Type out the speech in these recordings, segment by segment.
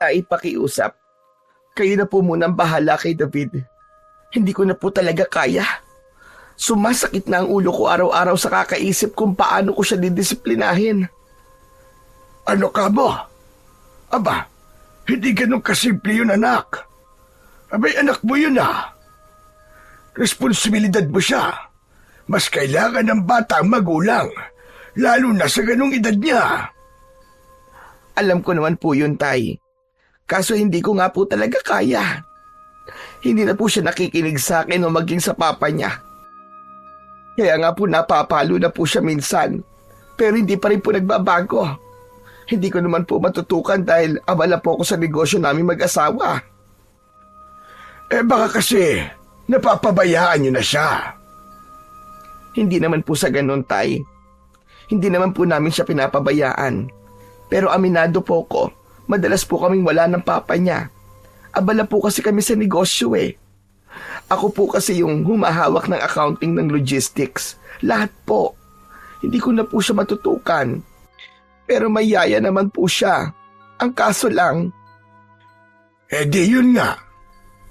Tay, pakiusap. Kayo na po munang bahala kay David. Hindi ko na po talaga kaya. Sumasakit na ang ulo ko araw-araw sa kakaisip kung paano ko siya didisiplinahin. Ano ka mo? Aba, hindi ganun kasimple yun, anak. Abay, anak mo yun ah. Responsibilidad mo siya. Mas kailangan ng bata ang magulang, lalo na sa ganung edad niya. Alam ko naman po yun, Tay. Kaso hindi ko nga po talaga kaya. Hindi na po siya nakikinig sa akin o maging sa papa niya. Kaya nga po napapalo na po siya minsan. Pero hindi pa rin po nagbabago. Hindi ko naman po matutukan dahil abala po ako sa negosyo namin mag-asawa. Baka kasi napapabayaan niyo na siya. Hindi naman po sa ganun, Tay. Hindi naman po namin siya pinapabayaan. Pero aminado po ko, madalas po kaming wala ng papa niya. Abala po kasi kami sa negosyo eh. Ako po kasi yung humahawak ng accounting ng logistics. Lahat po. Hindi ko na po siya matutukan. Pero may yaya naman po siya. Ang kaso lang... Di yun nga.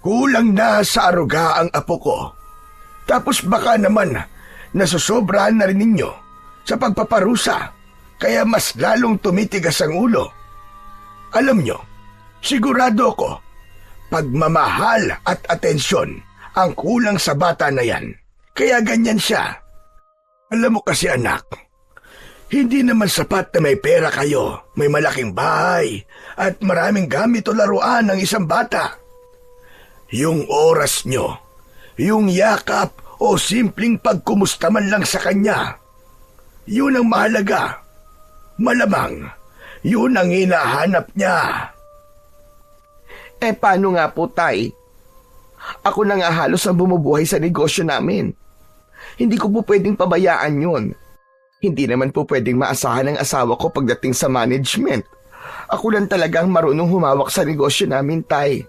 Kulang na sa aruga ang apo ko. Tapos baka naman nasusobrahan na rin ninyo sa pagpaparusa. Kaya mas lalong tumitigas ang ulo. Alam nyo, sigurado ko, pagmamahal at atensyon ang kulang sa bata na yan. Kaya ganyan siya. Alam mo kasi anak, hindi naman sapat na may pera kayo, may malaking bahay, at maraming gamit o laruan ng isang bata. Yung oras nyo, yung yakap o simpleng pagkumusta man lang sa kanya, yun ang mahalaga. Malamang, yun ang hinahanap niya. Paano nga po, Tay? Ako na nga halos ang bumubuhay sa negosyo namin. Hindi ko po pwedeng pabayaan yun. Hindi naman po pwedeng maasahan ng asawa ko pagdating sa management. Ako lang talagang marunong humawak sa negosyo namin, Tay.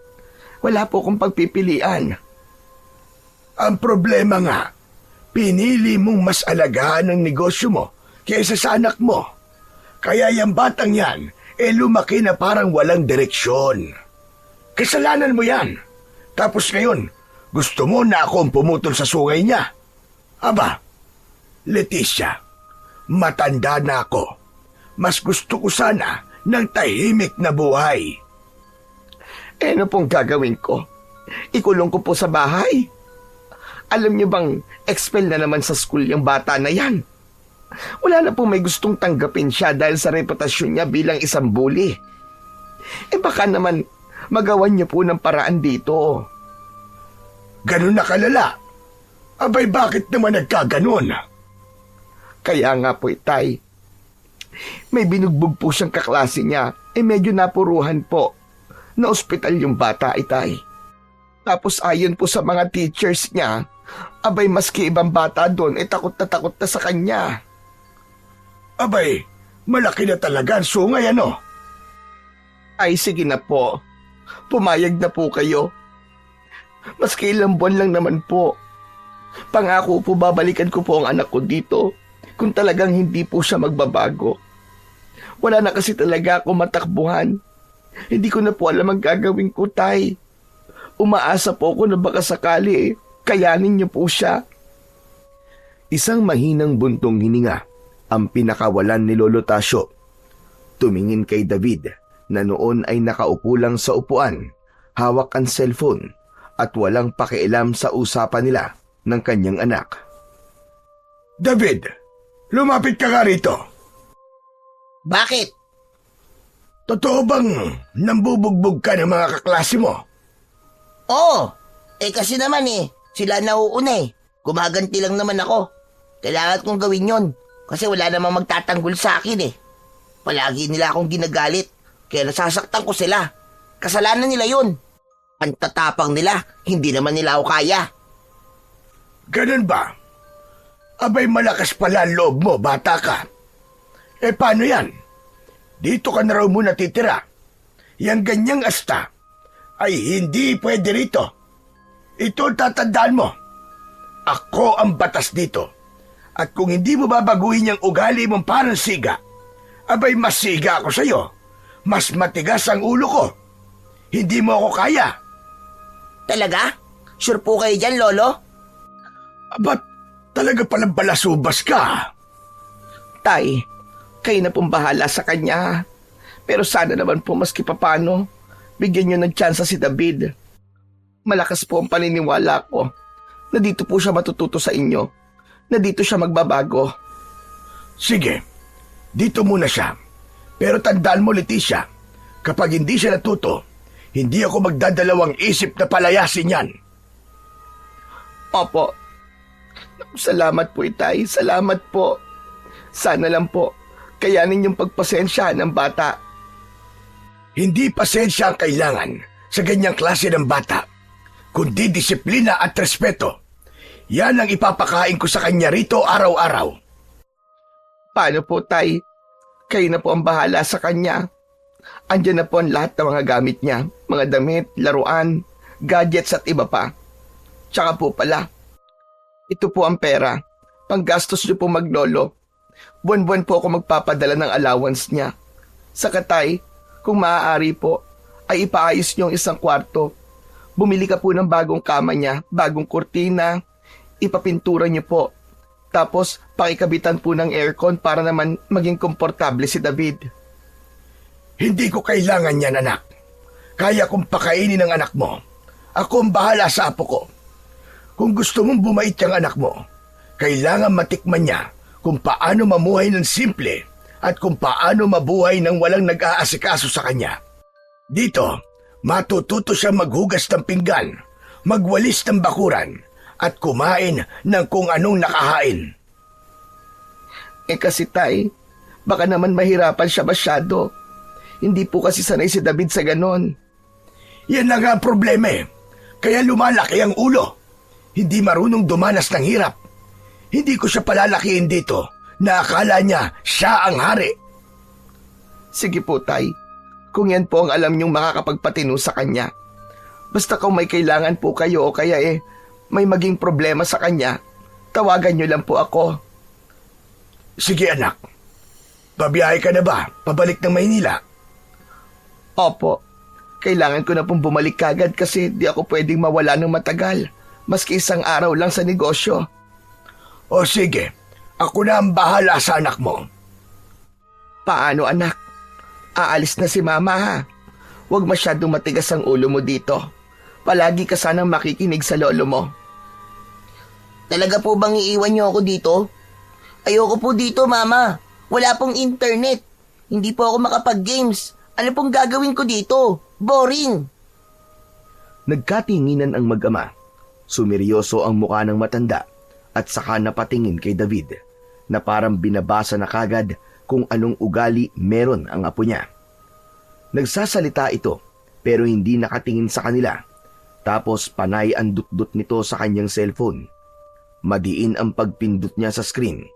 Wala po akong pagpipilian. Ang problema nga, pinili mong mas alagaan ang negosyo mo kaysa sa anak mo. Kaya yung batang yan, lumaki na parang walang direksyon. Kasalanan mo yan. Tapos ngayon, gusto mo na ako ang pumutol sa sungay niya. Aba, Leticia, matanda na ako. Mas gusto ko sana ng tahimik na buhay. Ano pong gagawin ko? Ikulong ko po sa bahay? Alam niyo bang expel na naman sa school yung bata na yan? Wala na pong may gustong tanggapin siya dahil sa reputasyon niya bilang isang bully. Baka naman magawan niyo po ng paraan dito. Ganun na kalala? Abay, bakit naman nagkaganon? Kaya nga po, Itay. May binugbog po siyang kaklase niya. Medyo napuruhan po. Na ospital yung bata, Itay. Tapos ayon po sa mga teachers niya, abay maski ibang bata doon, takot na sa kanya. Abay, malaki na talaga ang sungay, ano? Ay, sige na po. Pumayag na po kayo. Maski ilang buwan lang naman po. Pangako po babalikan ko po ang anak ko dito kung talagang hindi po siya magbabago. Wala na kasi talaga ako matakbuhan. Hindi ko na po alam ang gagawin ko, Tay. Umaasa po ako na baka sakali kayanin niyo po siya. Isang mahinang buntong hininga ang pinakawalan ni Lolo Tasyo. Tumingin kay David na noon ay nakaupo lang sa upuan, hawak ang cellphone at walang pakialam sa usapan nila ng kanyang anak. David, lumapit ka nga rito. Bakit? Totoo bang nambubugbog ka ng mga kaklase mo? Oo, kasi naman sila nauuna Gumaganti lang naman ako. Kailangan kong gawin yon kasi wala namang magtatanggol sa akin Palagi nila akong ginagalit, kaya nasasaktan ko sila. Kasalanan nila yun. Ang tatapang nila, hindi naman nila ako kaya. Ganun ba? Abay, malakas pala ang loob mo, bata ka. Paano yan? Dito ka na raw muna titira. Yang ganyang asta ay hindi pwede rito. Ito tatandaan mo. Ako ang batas dito. At kung hindi mo babaguhin yung ugali mong parang siga, abay mas siga ako sa'yo. Mas matigas ang ulo ko. Hindi mo ako kaya. Talaga? Sure po kayo dyan, Lolo? Ba't talaga palang balasubas ka? Tay, kayo na pong bahala sa kanya. Pero sana naman po maski papano, bigyan niyo ng tsansa si David. Malakas po ang paniniwala ko na dito po siya matututo sa inyo, na dito siya magbabago. Sige, dito muna siya. Pero tandaan mo, Leticia, kapag hindi siya natuto, hindi ako magdadalawang isip na palayasin yan. Opo. Salamat po, Itay. Salamat po. Sana lang po, kayanin yung pagpasensya ng bata. Hindi pasensya ang kailangan sa ganyang klase ng bata, kundi disiplina at respeto. Yan ang ipapakain ko sa kanya rito araw-araw. Paano po, Tay? Kayo na po ang bahala sa kanya. Andiyan na po ang lahat ng mga gamit niya, mga damit, laruan, gadgets at iba pa. Tsaka po pala, ito po ang pera, panggastos niyo po maglolo. Buwan-buwan po ako magpapadala ng allowance niya. Saka Tay, kung maaari po, ay ipaayos niyo ang isang kwarto. Bumili ka po ng bagong kama niya, bagong kurtina, ipapintura niyo po. Tapos, pakikabitan po ng aircon para naman maging komportable si David. Hindi ko kailangan yan, anak. Kaya kong pakainin ng anak mo. Ako ang bahala sa apo ko. Kung gusto mong bumait yung anak mo, kailangan matikman niya kung paano mamuhay ng simple at kung paano mabuhay ng walang nag-aasikaso sa kanya. Dito, matututo siya maghugas ng pinggan, magwalis ng bakuran, at kumain ng kung anong nakahain. Kasi Tay, baka naman mahirapan siya masyado. Hindi po kasi sanay si David sa ganon. Yan na nga ang problema eh. Kaya lumalaki ang ulo. Hindi marunong dumanas ng hirap. Hindi ko siya palalakihin dito na akala niya siya ang hari. Sige po, Tay. Kung yan po ang alam niyong makakapagpatino sa kanya. Basta kung may kailangan po kayo o kaya may maging problema sa kanya, tawagan niyo lang po ako. Sige anak. Babiyahe ka na ba? Pabalik ng Maynila? Opo. Kailangan ko na pong bumalik kagad kasi di ako pwedeng mawala ng matagal. Maski isang araw lang sa negosyo. O sige, ako na ang bahala sa anak mo. Paano anak? Aalis na si Mama ha. Huwag masyadong matigas ang ulo mo dito. Palagi ka sanang makikinig sa lolo mo. Talaga po bang iiwan niyo ako dito? Ayoko po dito, Mama. Wala pong internet. Hindi po ako makapag-games. Ano pong gagawin ko dito? Boring. Nagkatinginan ang mag-ama. Sumiryoso ang mukha ng matanda at saka napatingin kay David na parang binabasa na kagad kung anong ugali meron ang apo niya. Nagsasalita ito pero hindi nakatingin sa kanila. Tapos panay ang dut-dut nito sa kanyang cellphone. Madiin ang pagpindot niya sa screen.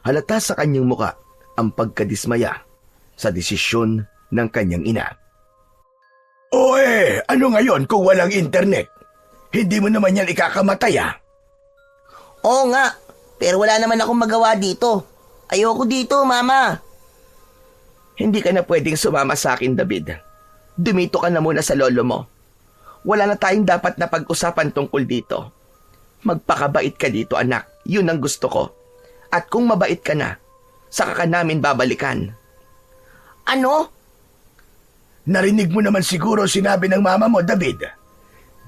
Halata sa kanyang muka ang pagkadismaya sa desisyon ng kanyang ina. O ano ngayon kung walang internet? Hindi mo naman yan ikakamatay ah. Oo nga, pero wala naman akong magawa dito. Ayoko dito, Mama. Hindi ka na pwedeng sumama sa akin, David. Dumito ka na muna sa lolo mo. Wala na tayong dapat na pag-usapan tungkol dito. Magpakabait ka dito, anak. Yun ang gusto ko. At kung mabait ka na, saka ka namin babalikan. Ano? Narinig mo naman siguro sinabi ng mama mo, David.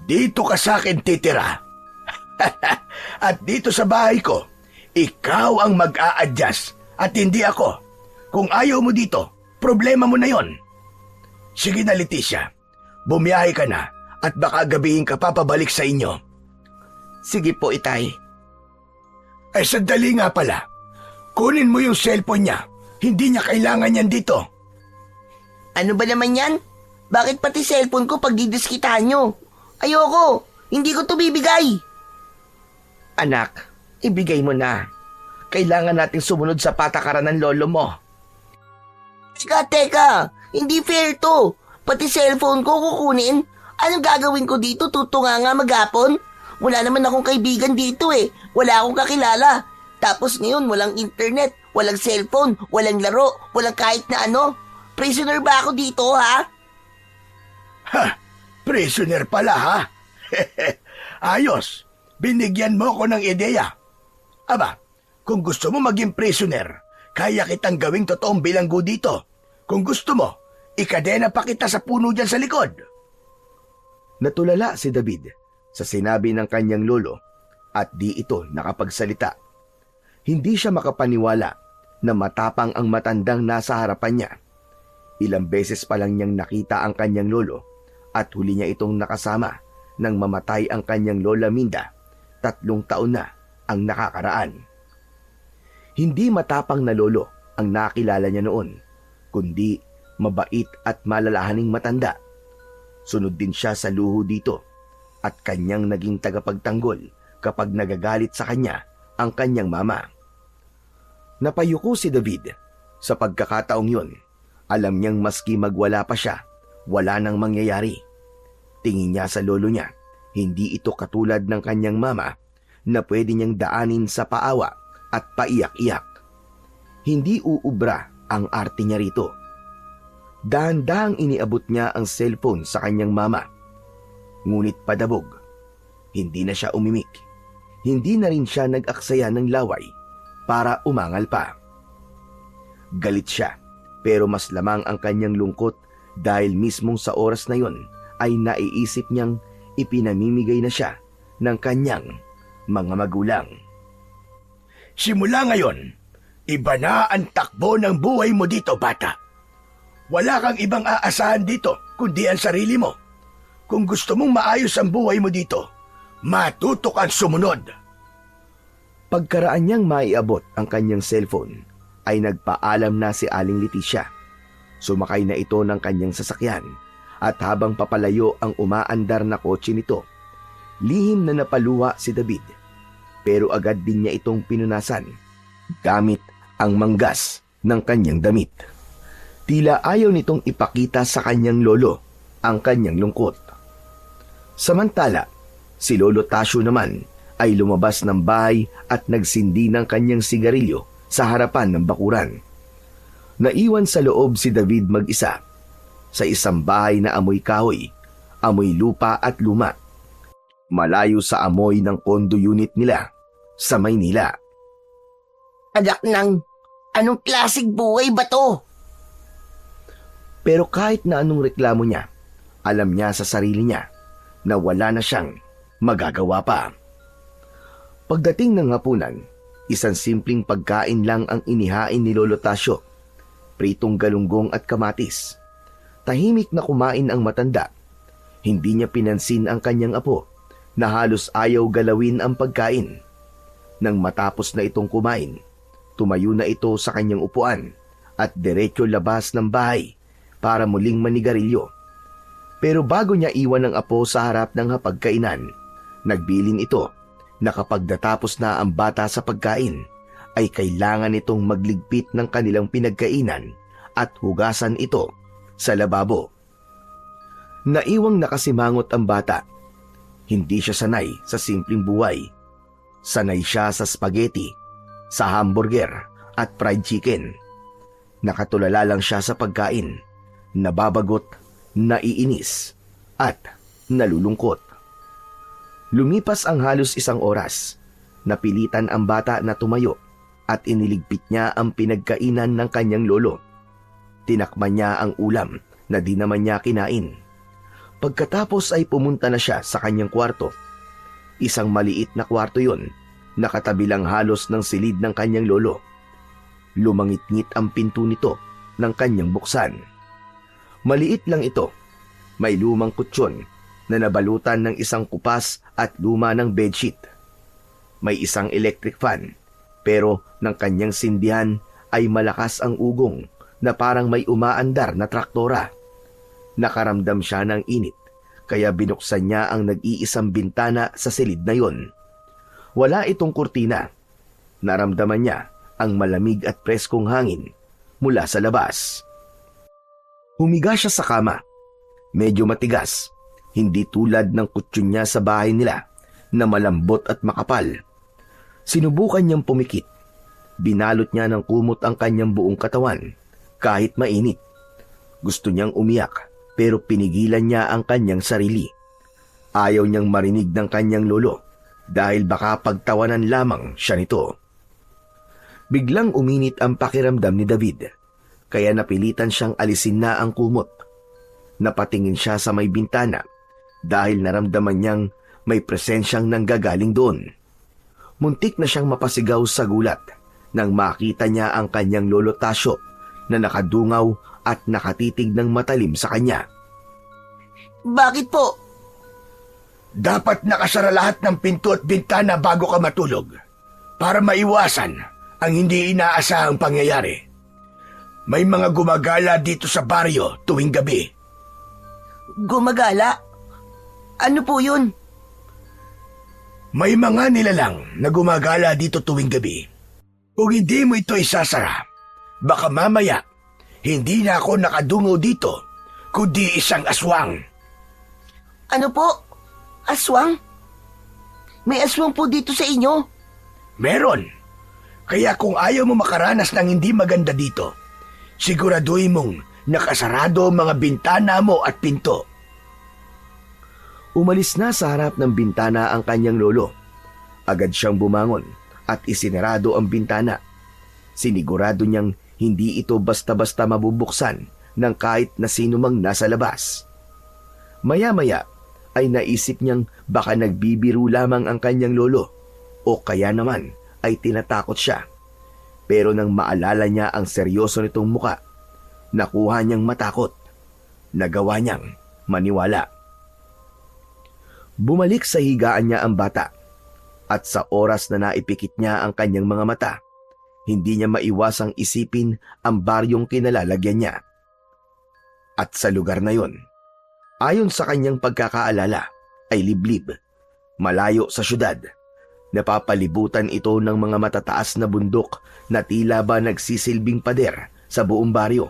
Dito ka sa akin titira. At dito sa bahay ko, ikaw ang mag-a-adjust at hindi ako. Kung ayaw mo dito, problema mo na yon. Sige na, Leticia. Bumiyahe ka na at baka gabihin ka pa pabalik sa inyo. Sige po, Itay. Ay, sandali nga pala. Kunin mo yung cellphone niya. Hindi niya kailangan yan dito. Ano ba naman yan? Bakit pati cellphone ko pag didiskitahan nyo? Ayoko! Hindi ko to bibigay! Anak, ibigay mo na. Kailangan nating sumunod sa patakaran ng lolo mo. Teka! Hindi fair to! Pati cellphone ko kukunin? Anong gagawin ko dito? Tutunga nga maghapon? Wala naman akong kaibigan dito eh. Wala akong kakilala. Tapos ngayon walang internet, walang cellphone, walang laro, walang kahit na ano. Prisoner ba ako dito, ha? Ha! Prisoner pala ha? Ayos, binigyan mo ko ng ideya. Aba, kung gusto mo maging prisoner, kaya kitang gawing totoong bilanggo dito. Kung gusto mo, ikadena pa kita sa puno dyan sa likod. Natulala si David sa sinabi ng kanyang lolo at di ito nakapagsalita. Hindi siya makapaniwala na matapang ang matandang nasa harapan niya. Ilang beses pa lang niyang nakita ang kanyang lolo at huli niya itong nakasama nang mamatay ang kanyang lola Minda. 3 taon na ang nakakaraan. Hindi matapang na lolo ang nakilala niya noon, kundi mabait at malalahaning matanda. Sunod din siya sa luho dito at kanyang naging tagapagtanggol kapag nagagalit sa kanya ang kanyang mama. Napayuko si David sa pagkakataong yun. Alam niyang maski magwala pa siya, wala nang mangyayari. Tingin niya sa lolo niya, hindi ito katulad ng kanyang mama na pwede niyang daanin sa paawa at paiyak-iyak. Hindi uubra ang arte niya rito. Dahan-dahang iniabot niya ang cellphone sa kanyang mama. Ngunit padabog. Hindi na siya umimik. Hindi na rin siya nag-aksaya ng laway para umangal pa. Galit siya, pero mas lamang ang kanyang lungkot dahil mismong sa oras na yon ay naiisip niyang ipinamimigay na siya ng kanyang mga magulang. Simula ngayon, iba na ang takbo ng buhay mo dito, bata. Wala kang ibang aasahan dito kundi ang sarili mo. Kung gusto mong maayos ang buhay mo dito, matuto kang sumunod. Pagkaraan niyang maiabot ang kanyang cellphone, ay nagpaalam na si Aling Leticia. Sumakay na ito ng kanyang sasakyan at habang papalayo ang umaandar na kotse nito, lihim na napaluha si David. Pero agad din niya itong pinunasan gamit ang manggas ng kanyang damit. Tila ayaw nitong ipakita sa kanyang lolo ang kanyang lungkot. Samantala, si Lolo Tasyo naman ay lumabas ng bahay at nagsindi ng kanyang sigarilyo sa harapan ng bakuran. Naiwan sa loob si David mag-isa sa isang bahay na amoy kahoy, amoy lupa at luma. Malayo sa amoy ng condo unit nila sa Maynila. Anak ng, anong klaseng buhay ba to? Pero kahit na anong reklamo niya, alam niya sa sarili niya na wala na siyang magagawa pa. Pagdating ng hapunan, isang simpleng pagkain lang ang inihain ni Lolo Tasyo. Pritong galunggong at kamatis. Tahimik na kumain ang matanda. Hindi niya pinansin ang kanyang apo na halos ayaw galawin ang pagkain. Nang matapos na itong kumain, tumayo na ito sa kanyang upuan at diretso labas ng bahay para muling manigarilyo. Pero bago niya iwan ang apo sa harap ng hapagkainan, nagbilin ito na kapag natapos na ang bata sa pagkain, ay kailangan itong magligpit ng kanilang pinagkainan at hugasan ito sa lababo. Naiwang nakasimangot ang bata. Hindi siya sanay sa simpleng buhay. Sanay siya sa spaghetti, sa hamburger at fried chicken. Nakatulala lang siya sa pagkain, nababagot, naiinis at nalulungkot. Lumipas ang halos 1 oras. Napilitan ang bata na tumayo at iniligpit niya ang pinagkainan ng kanyang lolo. Tinakman niya ang ulam na di naman niya kinain. Pagkatapos ay pumunta na siya sa kanyang kwarto. Isang maliit na kwarto yun, nakatabi lang halos ng silid ng kanyang lolo. Lumangit-ngit ang pinto nito ng kanyang buksan. Maliit lang ito. May lumang kutsyon na nabalutan ng isang kupas at luma ng bedsheet. May isang electric fan, pero ng kanyang sindihan ay malakas ang ugong na parang may umaandar na traktora. Nakaramdam siya ng init, kaya binuksan niya ang nag-iisang bintana sa silid na yon. Wala itong kurtina. Naramdaman niya ang malamig at preskong hangin mula sa labas. Humiga siya sa kama. Medyo matigas, hindi tulad ng kutsyon niya sa bahay nila na malambot at makapal. Sinubukan niyang pumikit. Binalot niya ng kumot ang kanyang buong katawan kahit mainit. Gusto niyang umiyak pero pinigilan niya ang kanyang sarili. Ayaw niyang marinig ng kanyang lolo dahil baka pagtawanan lamang siya nito. Biglang uminit ang pakiramdam ni David, kaya napilitan siyang alisin na ang kumot. Napatingin siya sa may bintana dahil naramdaman niyang may presensyang nanggagaling doon. Muntik na siyang mapasigaw sa gulat nang makita niya ang kanyang lolo Tasyo na nakadungaw at nakatitig ng matalim sa kanya. Bakit po? Dapat nakasara lahat ng pinto at bintana bago ka matulog para maiwasan ang hindi inaasahang pangyayari. May mga gumagala dito sa baryo tuwing gabi. Gumagala? Ano po yun? May mga nilalang na gumagala dito tuwing gabi. Kung hindi mo ito isasara, baka mamaya hindi na ako nakadungaw dito, kundi isang aswang. Ano po? Aswang? May aswang po dito sa inyo? Meron. Kaya kung ayaw mo makaranas ng hindi maganda dito, siguraduhin mong nakasarado ang mga bintana mo at pinto. Umalis na sa harap ng bintana ang kanyang lolo. Agad siyang bumangon at isinarado ang bintana. Sinigurado niyang hindi ito basta-basta mabubuksan ng kahit na sino mang nasa labas. Maya-maya ay naisip niyang baka nagbibiro lamang ang kanyang lolo o kaya naman ay tinatakot siya. Pero nang maalala niya ang seryoso nitong muka, nakuha niyang matakot. Nagawa niyang maniwala. Bumalik sa higaan niya ang bata at sa oras na naipikit niya ang kanyang mga mata, hindi niya maiwasang isipin ang baryong kinalalagyan niya. At sa lugar na yon, ayon sa kanyang pagkakaalala, ay liblib, malayo sa syudad. Napapalibutan ito ng mga matataas na bundok na tila ba nagsisilbing pader sa buong baryo.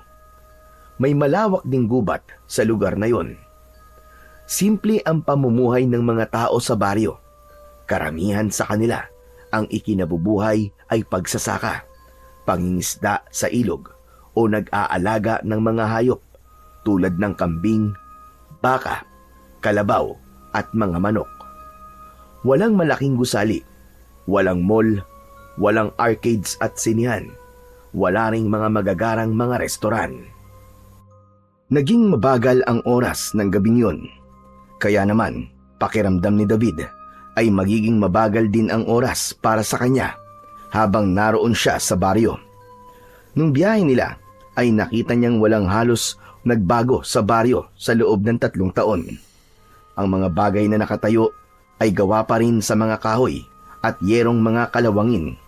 May malawak ding gubat sa lugar na yon. Simple ang pamumuhay ng mga tao sa baryo. Karamihan sa kanila, ang ikinabubuhay ay pagsasaka, pangingisda sa ilog o nag-aalaga ng mga hayop tulad ng kambing, baka, kalabaw at mga manok. Walang malaking gusali, walang mall, walang arcades at sinihan, wala ring mga magagarang mga restoran. Naging mabagal ang oras ng gabing yun. Kaya naman, pakiramdam ni David ay magiging mabagal din ang oras para sa kanya habang naroon siya sa baryo. Nung biyahe nila ay nakita niyang walang halos nagbago sa baryo sa loob ng 3 taon. Ang mga bagay na nakatayo ay gawa pa rin sa mga kahoy at yerong mga kalawangin.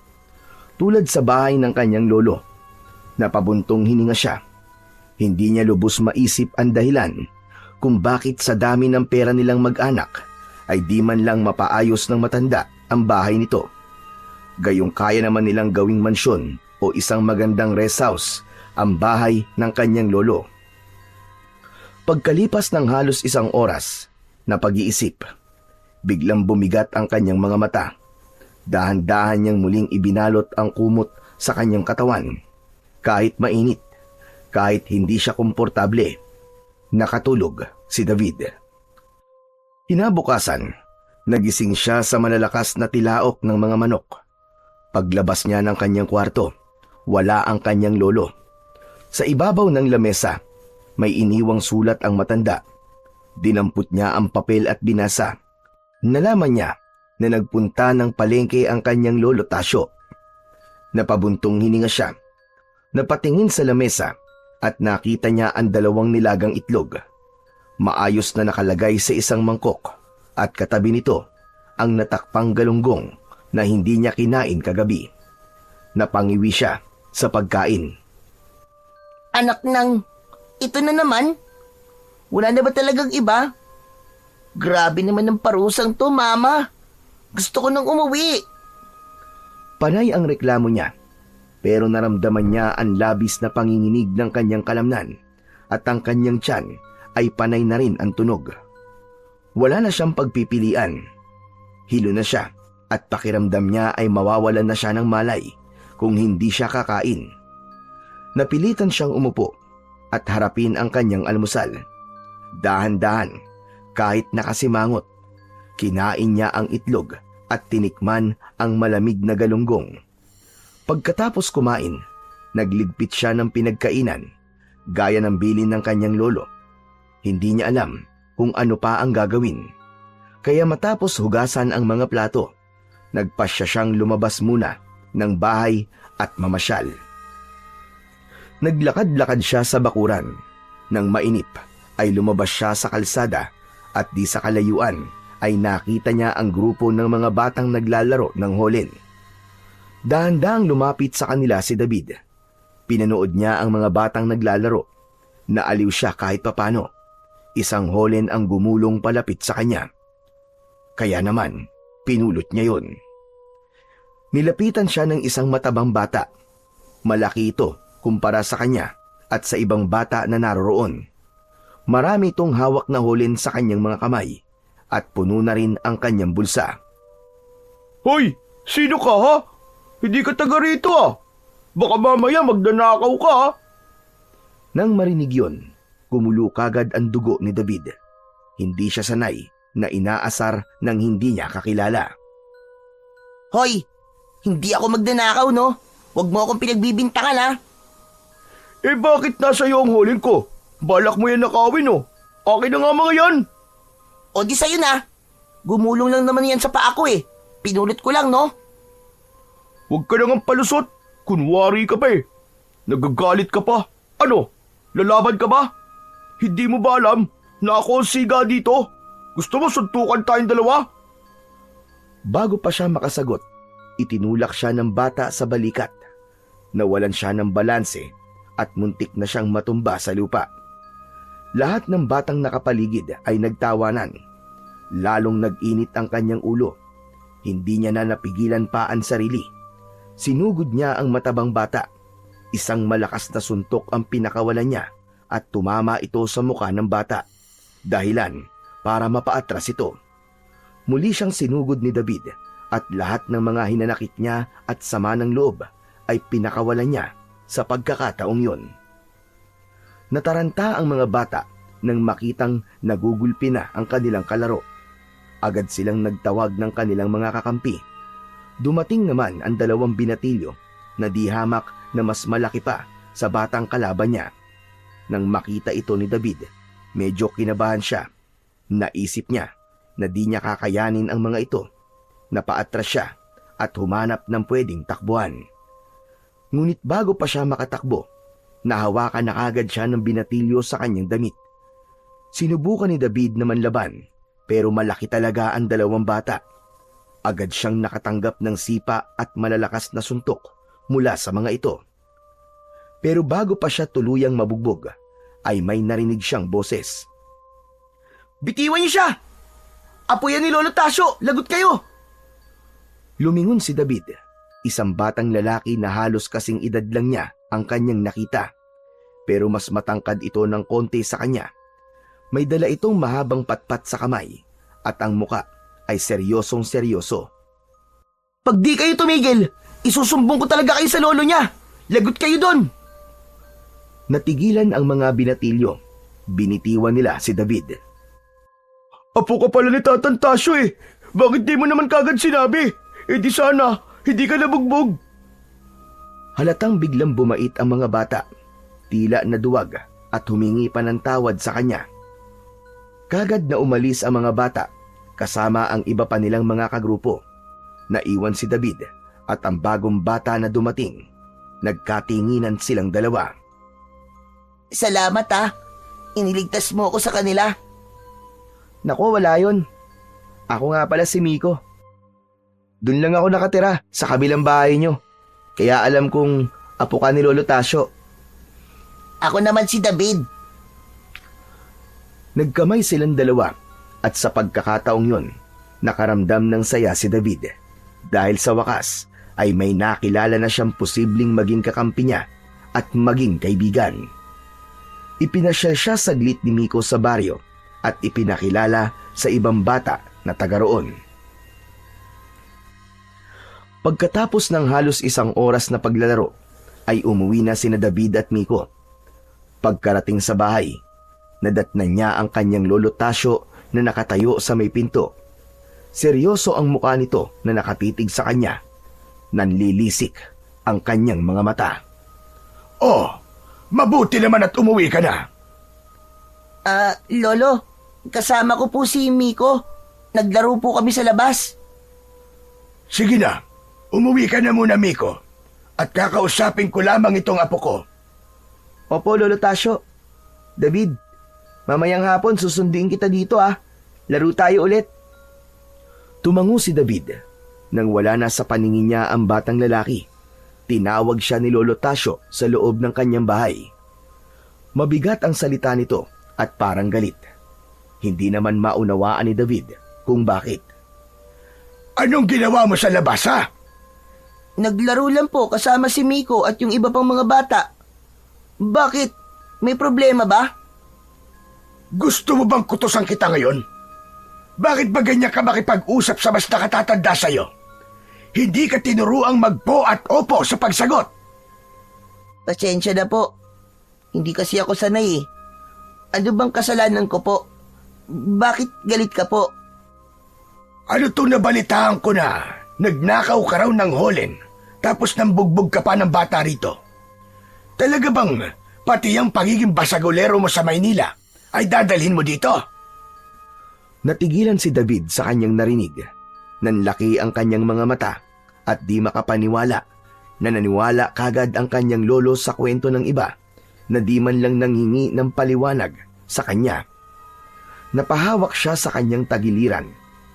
Tulad sa bahay ng kanyang lolo, napabuntong hininga siya. Hindi niya lubos maisip ang dahilan kung bakit sa dami ng pera nilang mag-anak ay di man lang mapaayos ng matanda ang bahay nito. Gayong kaya naman nilang gawing mansyon o isang magandang rest house ang bahay ng kanyang lolo. Pagkalipas ng halos 1 oras na pag-iisip, biglang bumigat ang kanyang mga mata. Dahan-dahan niyang muling ibinalot ang kumot sa kanyang katawan. Kahit mainit, kahit hindi siya komportable, nakatulog si David. Kinabukasan, nagising siya sa malalakas na tilaok ng mga manok. Paglabas niya ng kanyang kwarto, wala ang kanyang lolo. Sa ibabaw ng lamesa, may iniwang sulat ang matanda. Dinampot niya ang papel at binasa. Nalaman niya na nagpunta ng palengke ang kanyang lolo Tasyo. Napabuntong hininga siya. Napatingin sa lamesa at nakita niya ang 2 nilagang itlog. Maayos na nakalagay sa isang mangkok at katabi nito ang natakpang galunggong na hindi niya kinain kagabi. Napangiwi siya sa pagkain. Anak ng... Ito na naman? Wala na ba talagang iba? Grabe naman ng parusang to, Mama. Gusto ko nang umuwi. Panay ang reklamo niya, pero naramdaman niya ang labis na panginginig ng kanyang kalamnan at ang kanyang tiyan ay panay na rin ang tunog. Wala na siyang pagpipilian. Hilo na siya at pakiramdam niya ay mawawalan na siya ng malay kung hindi siya kakain. Napilitan siyang umupo at harapin ang kanyang almusal. Dahan-dahan, kahit nakasimangot, kinain niya ang itlog at tinikman ang malamig na galunggong. Pagkatapos kumain, nagligpit siya ng pinagkainan, gaya ng bilin ng kanyang lolo. Hindi niya alam kung ano pa ang gagawin. Kaya matapos hugasan ang mga plato, nagpasya siyang lumabas muna ng bahay at mamasyal. Naglakad-lakad siya sa bakuran. Nang mainip ay lumabas siya sa kalsada at di sa kalayuan ay nakita niya ang grupo ng mga batang naglalaro ng holen. Dahan-dahang lumapit sa kanila si David. Pinanood niya ang mga batang naglalaro. Naaliw siya kahit papano. Isang holen ang gumulong palapit sa kanya. Kaya naman, pinulot niya yon. Nilapitan siya ng isang matabang bata. Malaki ito kumpara sa kanya at sa ibang bata na naroroon. Marami itong hawak na holen sa kanyang mga kamay at puno na rin ang kanyang bulsa. Hoy! Sino ka ha? Hindi ka taga rito ah! Baka mamaya magdanakaw ka ha? Nang marinig yon, gumulo kagad ang dugo ni David. Hindi siya sanay na inaasar ng hindi niya kakilala. Hoy, hindi ako magdanakaw, no? Huwag mo akong pinagbibintangan, ha? Eh bakit nasa iyo ang holen ko? Balak mo yan nakawin oh. Akin na nga mga yan. O di sa'yo na. Gumulong lang naman yan sa paa ko eh. Pinulot ko lang, no? Huwag ka nang palusot. Kunwari ka pa eh. Nagagalit ka pa. Ano? Lalaban ka ba? Hindi mo ba alam na ako ang siga dito? Gusto mo suntukan tayong dalawa? Bago pa siya makasagot, itinulak siya ng bata sa balikat. Nawalan siya ng balanse at muntik na siyang matumba sa lupa. Lahat ng batang nakapaligid ay nagtawanan. Lalong nag-init ang kanyang ulo. Hindi niya na napigilan pa ang sarili. Sinugod niya ang matabang bata. Isang malakas na suntok ang pinakawalan niya at tumama ito sa muka ng bata. Dahilan para mapaatras ito. Muli siyang sinugod ni David at lahat ng mga hinanakit niya at sama ng loob ay pinakawalan niya sa pagkakataong yon. Nataranta ang mga bata nang makitang nagugulpi na ang kanilang kalaro. Agad silang nagtawag ng kanilang mga kakampi. Dumating naman ang 2 binatilyo na di hamak na mas malaki pa sa batang kalaban niya. Nang makita ito ni David, medyo kinabahan siya. Naisip niya na di niya kakayanin ang mga ito. Napaatras siya at humanap ng pwedeng takbuhan. Ngunit bago pa siya makatakbo, nahawakan na agad siya ng binatilyo sa kanyang damit. Sinubukan ni David na manlaban, pero malaki talaga ang 2 bata. Agad siyang nakatanggap ng sipa at malalakas na suntok mula sa mga ito. Pero bago pa siya tuluyang mabugbog, ay may narinig siyang boses. Bitiwan niyo siya! Apo yan ni Lolo Tasyo! Lagot kayo! Lumingon si David, isang batang lalaki na halos kasing edad lang niya ang kanyang nakita. Pero mas matangkad ito ng konti sa kanya. May dala itong mahabang patpat sa kamay at ang muka ay seryosong seryoso. Pag di kayo tumigil, isusumbong ko talaga kayo sa lolo niya! Lagot kayo doon! Natigilan ang mga binatilyo. Binitiwan nila si David. Apo ka pala ni Tatang Tasyo eh! Bakit di mo naman kagad sinabi? Eh di sana, hindi ka nabugbog! Halatang biglang bumait ang mga bata. Tila naduwag at humingi pa ng tawad sa kanya. Kagad na umalis ang mga bata kasama ang iba pa nilang mga kagrupo. Naiwan si David at ang bagong bata na dumating. Nagkatinginan silang dalawa. Salamat, ha? Iniligtas mo ako sa kanila. Naku, wala yun. Ako nga pala si Miko. Doon lang ako nakatira sa kabilang bahay nyo. Kaya alam kong apo ka ni Lolo Tasyo. Ako naman si David. Nagkamay silang dalawa at sa pagkakataong yon, nakaramdam ng saya si David. Dahil sa wakas ay may nakilala na siyang posibleng maging kakampi niya at maging kaibigan. Ipinasyal siya saglit ni Miko sa baryo at ipinakilala sa ibang bata na taga roon. Pagkatapos ng halos 1 oras na paglalaro, ay umuwi na sina David at Miko. Pagkarating sa bahay, Nadatnan niya ang kanyang lolo Tasyo na nakatayo sa may pinto. Seryoso ang mukha nito na nakatitig sa kanya. Nanlilisik ang kanyang mga mata. Oh, mabuti naman at umuwi ka na. Lolo, kasama ko po si Miko. Naglaro po kami sa labas. Sige na, umuwi ka na muna, Miko. At kakausapin ko lamang itong apo ko. Opo, Lolo Tasyo. David, mamayang hapon susundin kita dito ah. Laro tayo ulit. Tumango si David. Nang wala na sa paningin niya ang batang lalaki, tinawag siya ni Lolo Tasyo sa loob ng kanyang bahay. Mabigat ang salita nito at parang galit. Hindi naman maunawaan ni David kung bakit. Anong ginawa mo sa labas, ha? Naglaro lang po kasama si Miko at yung iba pang mga bata. Bakit? May problema ba? Gusto mo bang kutusan kita ngayon? Bakit ba ganyan ka makipag-usap sa mas nakatatanda sa'yo? Hindi ka tinuruang magpo at opo sa pagsagot. Pasensya na po. Hindi kasi ako sanay eh. Ano bang kasalanan ko po? Bakit galit ka po? Ano itong nabalitaan ko na nagnakaw ka raw ng holen tapos nambugbog ka pa ng bata rito? Talaga bang pati ang pagiging basagolero mo sa Maynila ay dadalhin mo dito? Natigilan si David sa kanyang narinig. Nanlaki ang kanyang mga mata at di makapaniwala na naniwala kagad ang kanyang lolo sa kwento ng iba na di man lang nanghingi ng paliwanag sa kanya. Napahawak siya sa kanyang tagiliran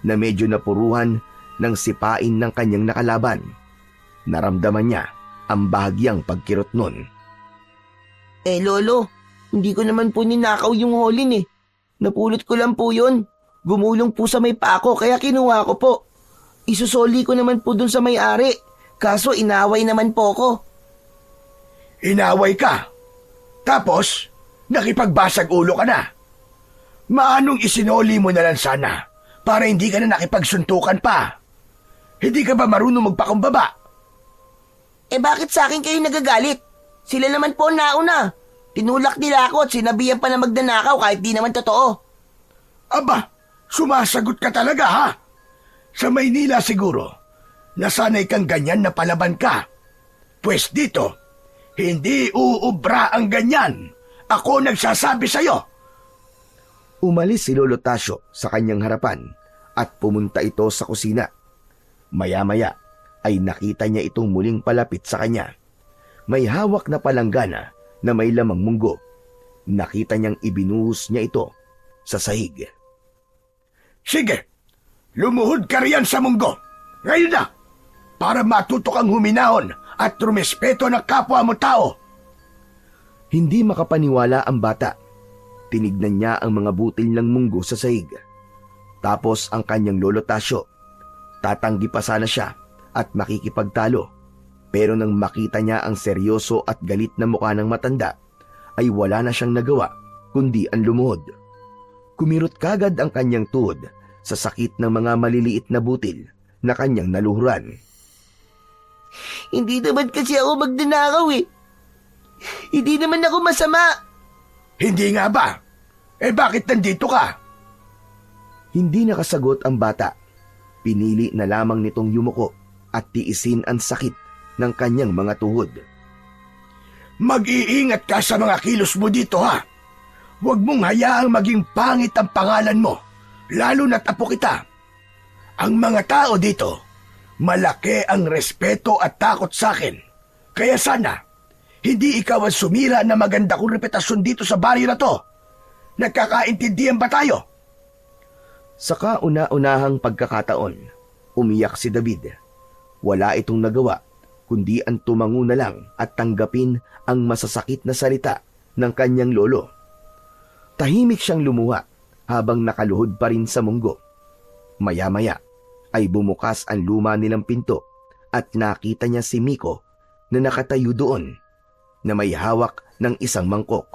na medyo napuruhan ng sipain ng kanyang nakalaban. Naramdaman niya ang bahagyang pagkirot nun. Lolo, hindi ko naman po ninakaw yung holin eh. Napulot ko lang po yun. Gumulong po sa may pako kaya kinuha ko po. Isusoli ko naman po dun sa may-ari. Kaso inaway naman po ko. Inaway ka? Tapos, nakipagbasag ulo ka na? Maanong isinoli mo na lang sana para hindi ka na nakipagsuntukan pa? Hindi ka ba marunong magpakumbaba? Bakit sa akin kayo nagagalit? Sila naman po nauna. Tinulak nila ako at sinabihan pa na magdanakaw kahit di naman totoo. Aba, sumasagot ka talaga, ha? Sa Maynila siguro, nasanay kang ganyan na palaban ka. Pwes dito, hindi uubra ang ganyan. Ako nagsasabi sa'yo. Umalis si Lolo Tasyo sa kanyang harapan at pumunta ito sa kusina. Maya-maya ay nakita niya itong muling palapit sa kanya. May hawak na palanggana na may lamang munggo. Nakita niyang ibinuhos niya ito sa sahig. Sige, lumuhod ka riyan sa munggo. Ngayon na, para matuto kang huminahon at rumespeto ng kapwa mo tao. Hindi makapaniwala ang bata. Tinignan niya ang mga butil ng munggo sa sahig. Tapos ang kanyang lolo Tasyo. Tatanggi pa sana siya at makikipagtalo. Pero nang makita niya ang seryoso at galit na mukha ng matanda, ay wala na siyang nagawa kundi ang lumuhod. Kumirot kagad ang kanyang tuhod sa sakit ng mga maliliit na butil na kanyang naluhuran. Hindi naman kasi ako magdanakaw eh. Hindi naman ako masama. Hindi nga ba? Bakit nandito ka? Hindi nakasagot ang bata. Pinili na lamang nitong yumuko at tiisin ang sakit ng kanyang mga tuhod. Mag-iingat ka sa mga kilos mo dito, ha? Huwag mong hayaang maging pangit ang pangalan mo, lalo na't apo kita. Ang mga tao dito, malaki ang respeto at takot sa akin. Kaya sana, hindi ikaw ang sumira na maganda kong reputasyon dito sa baryo na to. Nagkakaintindihan ba tayo? Sa kauna-unahang pagkakataon, umiyak si David. Wala itong nagawa, kundi ang tumango na lang at tanggapin ang masasakit na salita ng kanyang lolo. Tahimik siyang lumuha habang nakaluhod pa rin sa munggo. Maya-maya ay bumukas ang luma nilang pinto at nakita niya si Miko na nakatayo doon na may hawak ng isang mangkok.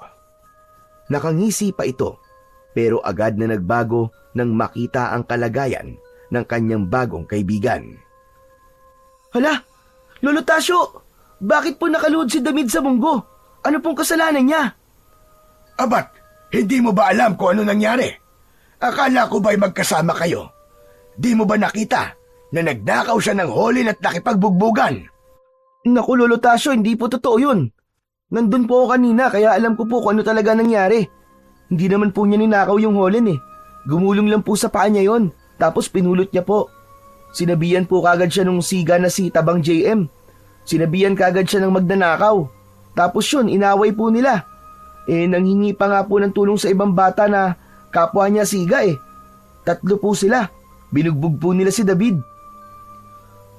Nakangisi pa ito pero agad na nagbago nang makita ang kalagayan ng kanyang bagong kaibigan. Hala, Lolo Tasyo, bakit po nakaluhod si David sa munggo? Ano pong kasalanan niya? Abat, Hindi mo ba alam kung ano nangyari? Akala ko ba'y magkasama kayo? Di mo ba nakita na nagnakaw siya ng Holin at nakipagbugbugan? Naku, Lolo Tasyo, hindi po totoo yun. Nandun po ako kanina kaya alam ko po kung ano talaga nangyari. Hindi naman po niya ninakaw yung Holin eh. Gumulong lang po sa paa niya yon, tapos pinulot niya po. Sinabihan po kagad siya nung siga na si Tabang JM. Sinabihan kagad siya ng magnanakaw. Tapos yun, inaway po nila. Nanghingi pa nga po ng tulong sa ibang bata na kapwa niya siga eh. 3 po sila. Binugbog po nila si David.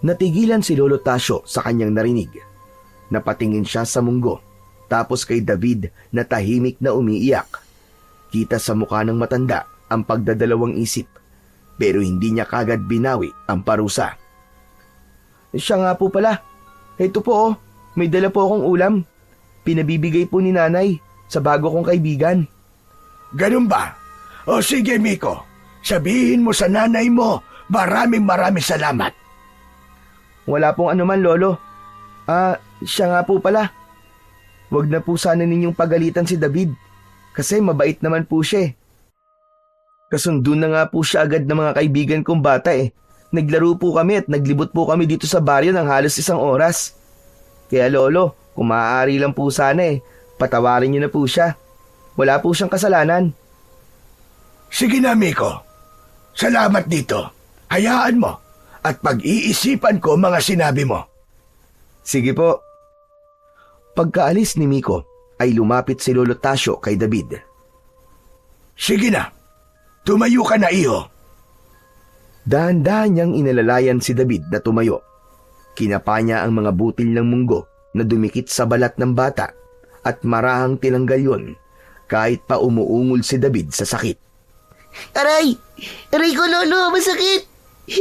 Natigilan si Lolo Tasyo sa kanyang narinig. Napatingin siya sa munggo, tapos kay David na tahimik na umiiyak. Kita sa mukha ng matanda ang pagdadalawang isip, pero hindi niya kagad binawi ang parusa. Siya nga po pala. Ito po oh, may dala po akong ulam. Pinabibigay po ni nanay sa bago kong kaibigan. Ganun ba? O sige, Miko. Sabihin mo sa nanay mo, maraming salamat. Wala pong anuman, Lolo. Siya nga po pala. Huwag na po sana ninyong pagalitan si David kasi mabait naman po siya eh. Kasundo na nga po siya agad ng mga kaibigan kong bata eh. Naglaro po kami at naglibot po kami dito sa baryo ng halos 1 oras. Kaya Lolo, kung maaari lang po sana eh, patawarin niyo na po siya. Wala po siyang kasalanan. Sige na, Miko. Salamat dito. Hayaan mo at pag-iisipan ko mga sinabi mo. Sige po. Pagkaalis ni Miko, ay lumapit si Lolo Tasyo kay David. Sige na. Tumayo ka na, iho. Dahan-dahan niyang inalalayan si David na tumayo. Kinapa niya ang mga butil ng munggo na dumikit sa balat ng bata at marahang tinanggal yon kahit pa umuungol si David sa sakit. Aray! Aray ko, Lolo! Masakit!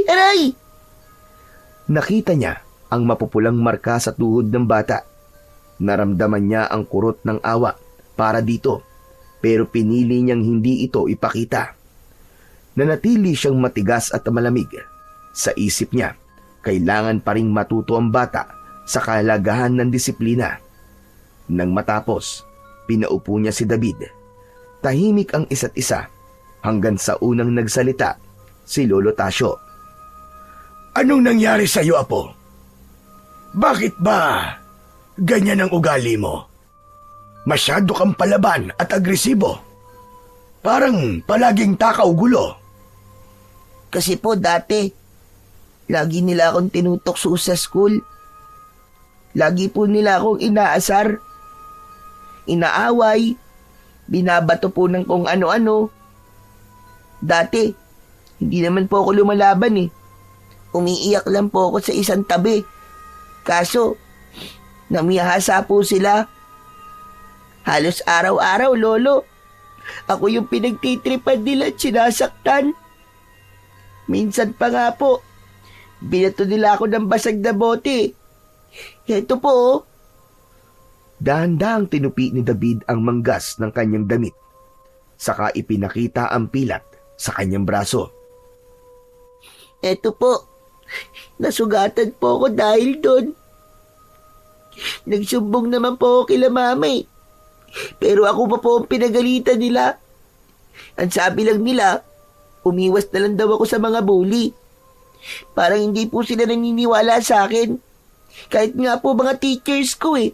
Aray! Nakita niya ang mapupulang marka sa tuhod ng bata. Naramdaman niya ang kurot ng awa para dito, pero pinili niyang hindi ito ipakita. Nanatili siyang matigas at malamig. Sa isip niya, kailangan pa ring matuto ang bata sa kahalagahan ng disiplina. Nang matapos, pinaupo niya si David. Tahimik ang isa't isa hanggang sa unang nagsalita si Lolo Tasyo. Anong nangyari sa iyo, Apo? Bakit ba ganyan ang ugali mo? Masyado kang palaban at agresibo. Parang palaging takaw gulo. Kasi po dati, lagi nila akong tinutokso sa school. Lagi po nila akong inaasar. Inaaway. Binabato po ng kung ano-ano. Dati, hindi naman po ako lumalaban eh. Umiiyak lang po ako sa isang tabi. Kaso, namiyahasa po sila. Halos araw-araw, Lolo. Ako yung pinagtitripan nila at sinasaktan. Minsan pa nga po, binato nila ako ng basag na bote. Ito po, oh. Dahan-dahang tinupi ni David ang manggas ng kanyang damit. Saka ipinakita ang pilat sa kanyang braso. Ito po, nasugatan po ako dahil doon. Nagsumbong naman po ako kila mama eh. Pero ako pa po ang pinagalitan nila. Ang sabi lang nila, umiwas na lang daw ako sa mga bully. Parang hindi po sila naniniwala sa akin. Kahit nga po mga teachers ko eh.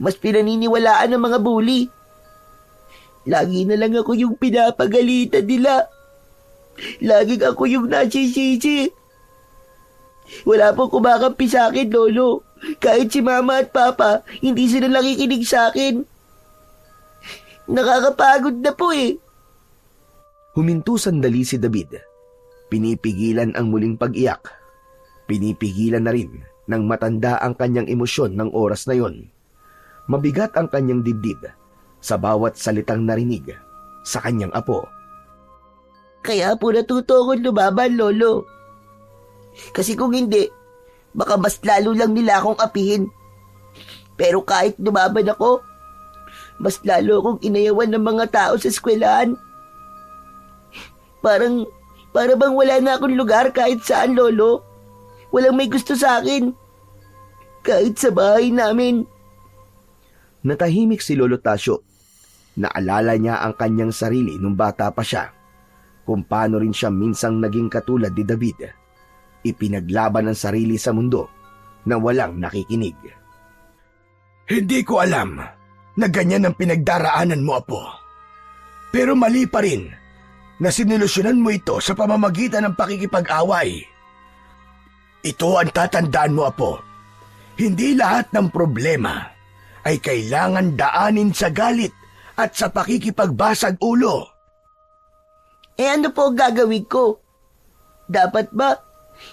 Mas pinaniniwalaan ng mga bully. Lagi na lang ako yung pinapagalitan nila. Laging ako yung nasisisi. Wala pong kumakampi sa akin, Lolo. Kahit si Mama at Papa, hindi sila nakikinig sa akin. Nakakapagod na po eh. Huminto sandali si David. Pinipigilan ang muling pag-iyak. Pinipigilan na rin ng matanda ang kanyang emosyon ng oras na yon. Mabigat ang kanyang dibdib sa bawat salitang narinig sa kanyang apo. Kaya po natuto akong lumaban, Lolo. Kasi kung hindi, baka mas lalo lang nila akong apihin. Pero kahit lumaban ako, mas lalo akong inayawan ng mga tao sa eskwelahan. Para bang wala na akong lugar kahit saan, Lolo. Walang may gusto sa akin. Kahit sa bahay namin. Natahimik si Lolo Tasyo. Naalala niya ang kanyang sarili nung bata pa siya, kung paano rin siya minsang naging katulad ni David. Ipinaglaban ang sarili sa mundo na walang nakikinig. Hindi ko alam na ganyan ang pinagdaraanan mo, Apo. Pero mali pa rin na sinilusyonan mo ito sa pamamagitan ng pakikipag-away. Ito ang tatandaan mo, Apo. Hindi lahat ng problema ay kailangan daanin sa galit at sa pakikipagbasag ulo. Ano po ang gagawin ko? Dapat ba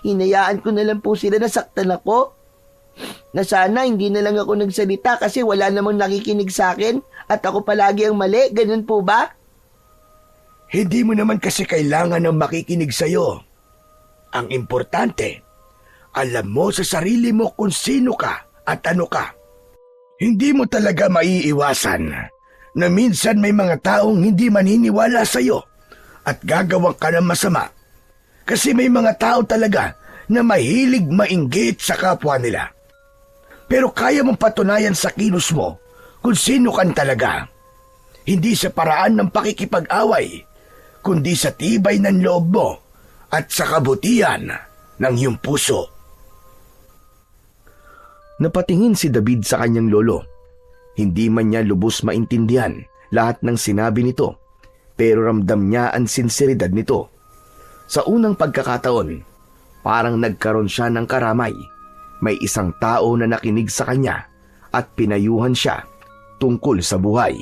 hinayaan ko na lang po sila na saktan ako? Na sana hindi na lang ako nagsalita kasi wala namang nakikinig sa akin at ako palagi ang mali, ganun po ba? Hindi mo naman kasi kailangan ng makikinig sa'yo. Ang importante, alam mo sa sarili mo kung sino ka at ano ka. Hindi mo talaga maiiwasan na minsan may mga taong hindi maniniwala sa'yo at gagawang ka ng masama. Kasi may mga tao talaga na mahilig mainggit sa kapwa nila. Pero kaya mong patunayan sa kilos mo kung sino kan talaga. Hindi sa paraan ng pakikipag-away, kundi sa tibay ng loob mo at sa kabutihan ng iyong puso. Napatingin si David sa kanyang lolo. Hindi man niya lubos maintindihan lahat ng sinabi nito, pero ramdam niya ang sinseridad nito. Sa unang pagkakataon, parang nagkaroon siya ng karamay. May isang tao na nakinig sa kanya at pinayuhan siya tungkol sa buhay.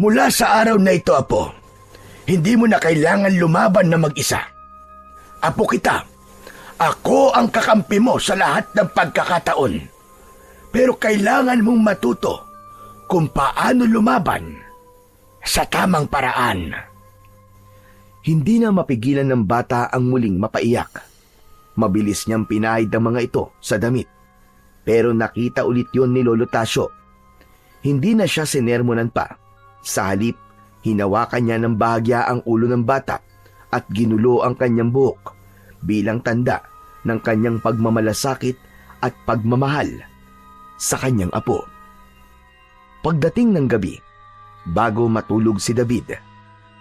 Mula sa araw na ito, Apo, hindi mo na kailangan lumaban na mag-isa. Apo kita, ako ang kakampi mo sa lahat ng pagkakataon. Pero kailangan mong matuto kung paano lumaban sa tamang paraan. Hindi na mapigilan ng bata ang muling mapaiyak. Mabilis niyang pinahid ang mga ito sa damit. Pero nakita ulit yon ni Lolo Tasyo. Hindi na siya sinermonan pa. Sa halip, hinawakan niya ng bahagya ang ulo ng bata at ginulo ang kanyang buhok bilang tanda ng kanyang pagmamalasakit at pagmamahal sa kanyang apo. Pagdating ng gabi, bago matulog si David,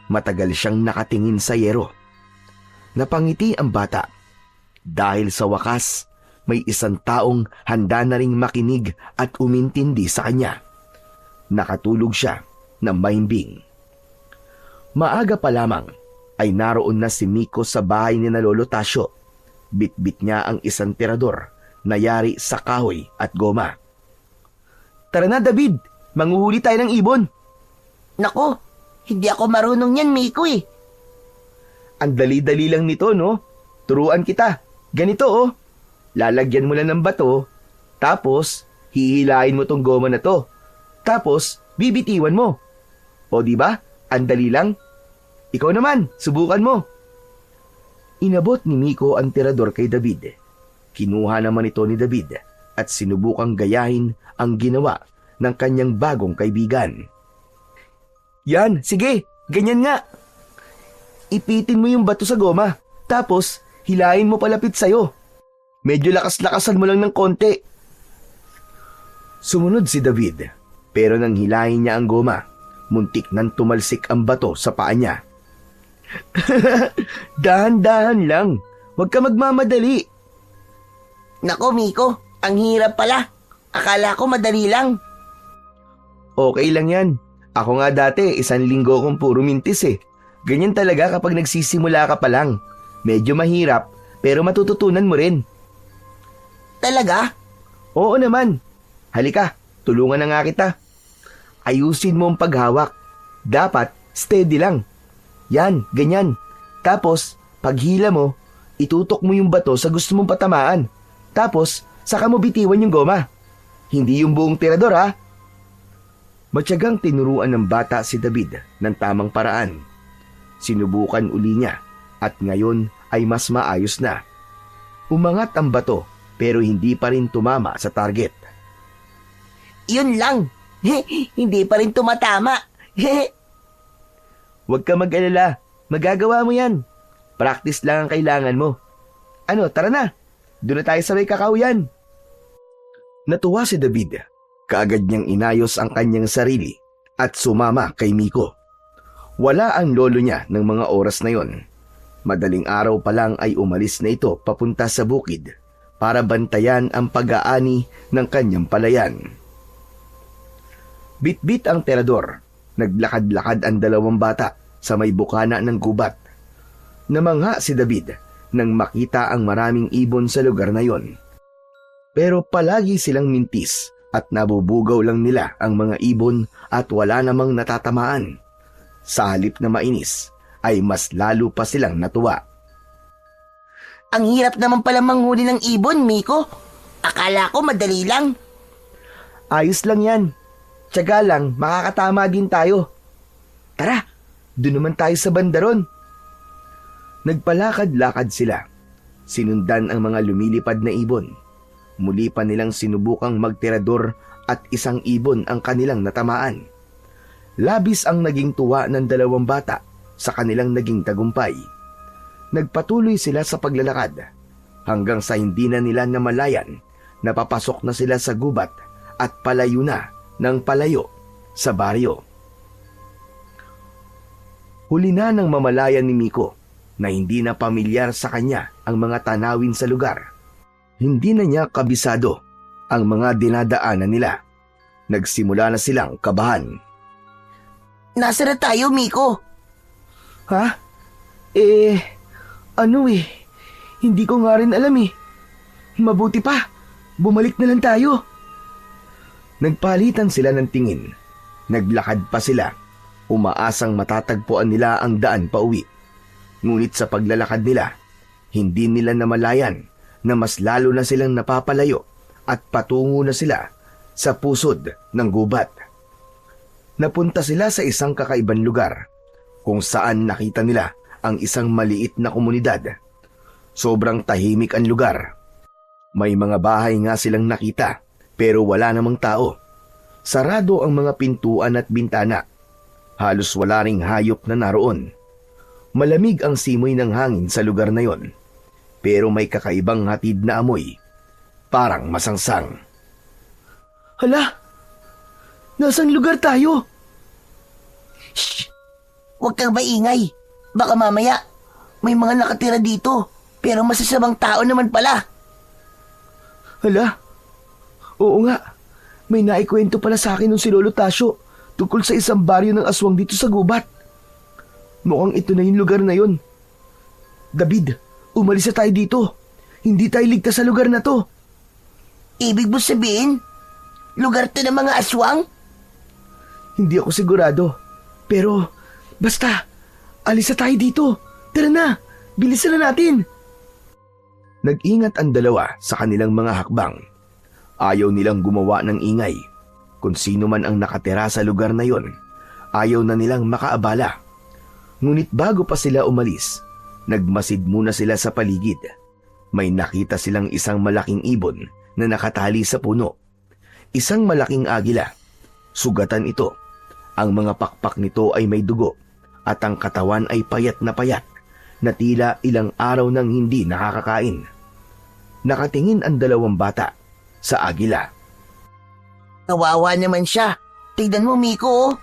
matagal siyang nakatingin sa yero. Napangiti ang bata dahil sa wakas may isang taong handa na ring makinig at umintindi sa kanya. Nakatulog siya ng mahimbing. Maaga pa lamang ay naroon na si Miko sa bahay ni na Lolo Tasyo. Bitbit niya ang isang tirador na yari sa kahoy at goma. Tara na, David. Manghuhuli tayo ng ibon. Nako, hindi ako marunong yan, Miko eh. Ang dali-dali lang nito, no? Turuan kita. Ganito, oh. Lalagyan mo lang ng bato, tapos hihilain mo tong goma na to. Tapos, bibitiwan mo. O di ba? Ang dali lang. Ikaw naman, subukan mo. Inabot ni Miko ang tirador kay David. Kinuha naman ito ni David at sinubukang gayahin ang ginawa ng kanyang bagong kaibigan. Yan, sige, ganyan nga. Ipitin mo yung bato sa goma, tapos hilahin mo palapit sa'yo. Medyo lakas-lakasan mo lang ng konti. Sumunod si David, pero nang hilahin niya ang goma, muntik nang tumalsik ang bato sa paa niya. Dahan-dahan lang, huwag ka magmamadali. Nako, Miko, ang hirap pala. Akala ko madali lang. Okay lang yan. Ako nga dati, 1 linggo kong puro mintis eh. Ganyan talaga kapag nagsisimula ka pa lang. Medyo mahirap, pero matututunan mo rin. Talaga? Oo naman. Halika, tulungan na nga kita. Ayusin mo ang paghawak. Dapat steady lang. Yan, ganyan. Tapos, paghila mo, itutok mo yung bato sa gusto mong patamaan. Tapos, saka mo bitiwan yung goma. Hindi yung buong tirador, ha? Matyagang tinuruan ng bata si David ng tamang paraan. Sinubukan uli niya at ngayon ay mas maayos na. Umangat ang bato pero hindi pa rin tumama sa target. Yun lang. Hindi pa rin tumatama. Huwag ka mag-alala. Magagawa mo yan. Practice lang ang kailangan mo. Ano, tara na. Doon na tayo sa may kakahuyan. Natuwa si David. Kaagad niyang inayos ang kanyang sarili at sumama kay Miko. Wala ang lolo niya ng mga oras na yon. Madaling araw pa lang ay umalis na ito papunta sa bukid para bantayan ang pag-aani ng kanyang palayan. Bitbit ang terador. Naglakad-lakad ang dalawang bata sa may bukana ng gubat. Namangha si David nang makita ang maraming ibon sa lugar na yon. Pero palagi silang mintis at nabubugaw lang nila ang mga ibon at wala namang natatamaan. Sa halip na mainis, ay mas lalo pa silang natuwa. Ang hirap naman pala manghuli ng ibon, Miko. Akala ko madali lang. Ayos lang yan. Tiyaga lang, makakatama din tayo. Tara, doon naman tayo sa bandaron. Nagpalakad-lakad sila. Sinundan ang mga lumilipad na ibon. Muli pa nilang sinubukang magtirador at isang ibon ang kanilang natamaan. Labis ang naging tuwa ng dalawang bata sa kanilang naging tagumpay. Nagpatuloy sila sa paglalakad hanggang sa hindi na nila namalayan na papasok na sila sa gubat at palayo na ng palayo sa baryo. Huli na ng mamalayan ni Miko na hindi na pamilyar sa kanya ang mga tanawin sa lugar. Hindi na niya kabisado ang mga dinadaanan nila. Nagsimula na silang kabahan. Nasa na tayo, Miko? Ha? Hindi ko nga rin alam eh. Mabuti pa, bumalik na lang tayo. Nagpalitan sila ng tingin. Naglakad pa sila. Umaasang matatagpuan nila ang daan pa uwi. Ngunit sa paglalakad nila, hindi nila namalayan na mas lalo na silang napapalayo at patungo na sila sa pusod ng gubat. Napunta sila sa isang kakaibang lugar kung saan nakita nila ang isang maliit na komunidad. Sobrang tahimik ang lugar. May mga bahay nga silang nakita pero wala namang tao. Sarado ang mga pintuan at bintana. Halos wala ring hayop na naroon. Malamig ang simoy ng hangin sa lugar na yon. Pero may kakaibang hatid na amoy. Parang masangsang. Hala! Nasang lugar tayo? Shh! Huwag kang maingay. Baka mamaya, may mga nakatira dito. Pero masasamang tao naman pala. Hala? Oo nga. May naikwento pala sa akin ng si Lolo Tasyo tungkol sa isang baryo ng aswang dito sa gubat. Mukhang ito na yung lugar na yon. David, umalis na tayo dito. Hindi tayo ligtas sa lugar na to. Ibig mo sabihin, lugar to ng mga aswang? Hindi ako sigurado. Pero, basta, alis na tayo dito. Tara na, bilisan na natin. Nag-ingat ang dalawa sa kanilang mga hakbang. Ayaw nilang gumawa ng ingay. Kung sino man ang nakatira sa lugar na yon, ayaw na nilang makaabala. Ngunit bago pa sila umalis, nagmasid muna sila sa paligid. May nakita silang isang malaking ibon na nakatali sa puno. Isang malaking agila. Sugatan ito. Ang mga pakpak nito ay may dugo at ang katawan ay payat na tila ilang araw nang hindi nakakakain. Nakatingin ang dalawang bata sa agila. Kawawa naman siya. Tignan mo, Miko.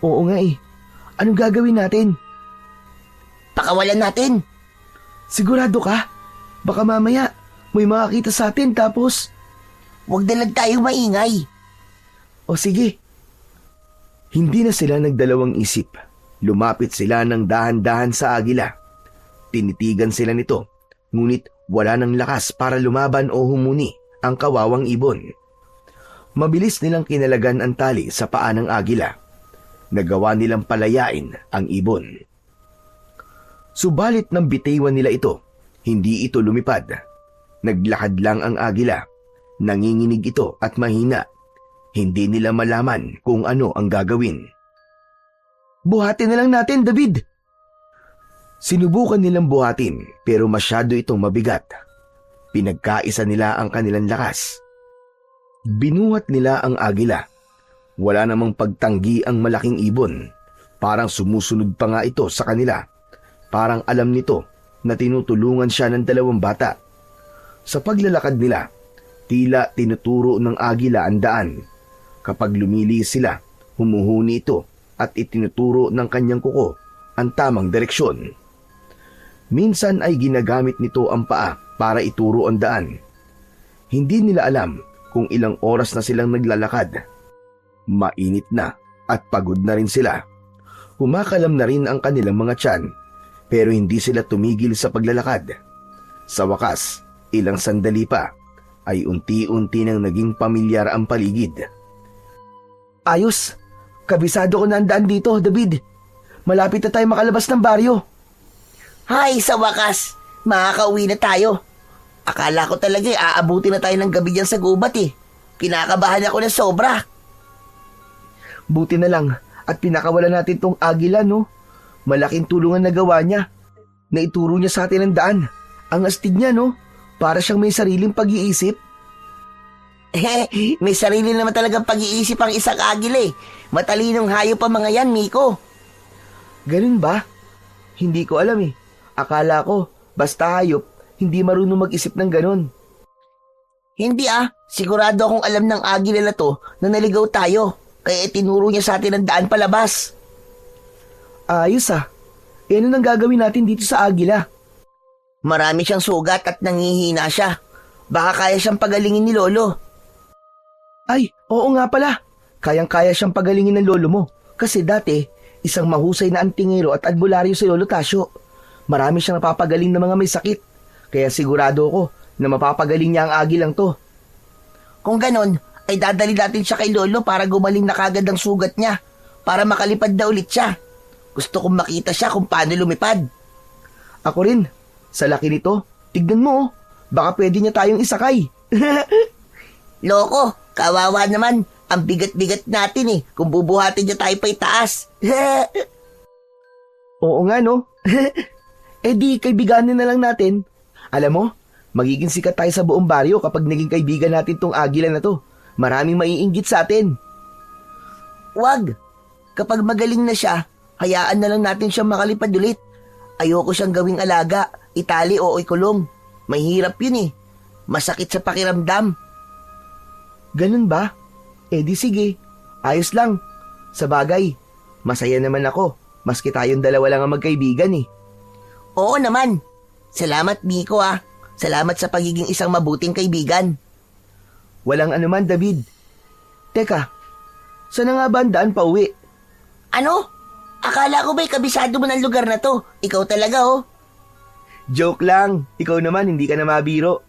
Oo nga eh. Anong gagawin natin? Pakawalan natin. Sigurado ka? Baka mamaya may makakita sa atin tapos... Huwag na lang tayo maingay. O sige. Hindi na sila nagdalawang isip. Lumapit sila ng dahan-dahan sa agila. Tinitigan sila nito, ngunit wala ng lakas para lumaban o humuni ang kawawang ibon. Mabilis nilang kinalagan ang tali sa paa ng agila. Nagawa nilang palayain ang ibon. Subalit nang bitiwan nila ito, hindi ito lumipad. Naglakad lang ang agila. Nanginginig ito at mahina. Hindi nila malaman kung ano ang gagawin. Buhatin na lang natin, David. Sinubukan nilang buhatin pero masyado itong mabigat. Pinagkaisa nila ang kanilang lakas. Binuhat nila ang agila. Wala namang pagtanggi ang malaking ibon. Parang sumusunod pa nga ito sa kanila. Parang alam nito na tinutulungan siya ng dalawang bata. Sa paglalakad nila, tila tinuturo ng agila ang daan. Kapag lumili sila, Humuhuni ito at itinuturo ng kanyang kuko ang tamang direksyon. Minsan ay ginagamit nito ang paa para ituro ang daan. Hindi nila alam kung ilang oras na silang naglalakad. Mainit na at pagod na rin sila. Kumakalam na rin ang kanilang mga tiyan, pero hindi sila tumigil sa paglalakad. Sa wakas, ilang sandali pa ay unti-unti nang naging pamilyar ang paligid. Ayos! Kabisado ko na ang daan dito, David. Malapit na tayo makalabas ng baryo. Hay, sa wakas, makakauwi na tayo. Akala ko talaga aabuti na tayo ng gabi dyan sa gubat eh. Kinakabahan ako na sobra. Buti na lang at pinakawalan natin tong agila, no? Malaking tulungan na gawa niya. Naituro niya sa atin ang daan. Ang astig niya, no? Para siyang may sariling pag-iisip. May sarili naman talagang pag-iisip ang isang agila eh. Matalinong hayop pa mga yan, Miko. Ganun ba? Hindi ko alam eh. Akala ko, basta hayop, hindi marunong mag-isip ng ganun. Hindi sigurado akong alam ng agila na to na naligaw tayo. Kaya itinuro niya sa atin ang daan palabas. Ayos ano nang gagawin natin dito sa agila? Marami siyang sugat at nangihina siya. Baka kaya siyang pagalingin ni Lolo. Ay, oo nga pala. Kayang-kaya siyang pagalingin ng lolo mo. Kasi dati, isang mahusay na antingero at albularyo si Lolo Tasyo. Marami siyang napapagaling ng mga may sakit. Kaya sigurado ko na mapapagaling niya ang agilang to. Kung ganon, ay dadali natin siya kay Lolo para gumaling na kagad ang sugat niya. Para makalipad na ulit siya. Gusto kong makita siya kung paano lumipad. Ako rin. Sa laki nito, tignan mo. Baka pwede niya tayong isakay. Loko, kawawa naman. Ang bigat-bigat natin eh. Kung bubuhatin niya tayo pa itaas. Oo nga no. Di kaibiganin na lang natin. Alam mo, magiging sikat tayo sa buong baryo kapag naging kaibigan natin tong agila na to. Maraming maiinggit sa atin. Wag. Kapag magaling na siya, hayaan na lang natin siyang makalipad ulit. Ayoko siyang gawing alaga, itali o ikulong. Mahirap yun eh. Masakit sa pakiramdam. Ganun ba? Di sige. Ayos lang. Sa bagay, masaya naman ako. Maski tayong dalawa lang ang magkaibigan eh. Oo naman. Salamat, Miko Salamat sa pagiging isang mabuting kaibigan. Walang anuman, David. Teka, saan nga ba ang daan pa uwi? Ano? Akala ko ba'y kabisado mo ng lugar na to? Ikaw talaga Joke lang. Ikaw naman, hindi ka na mabiro.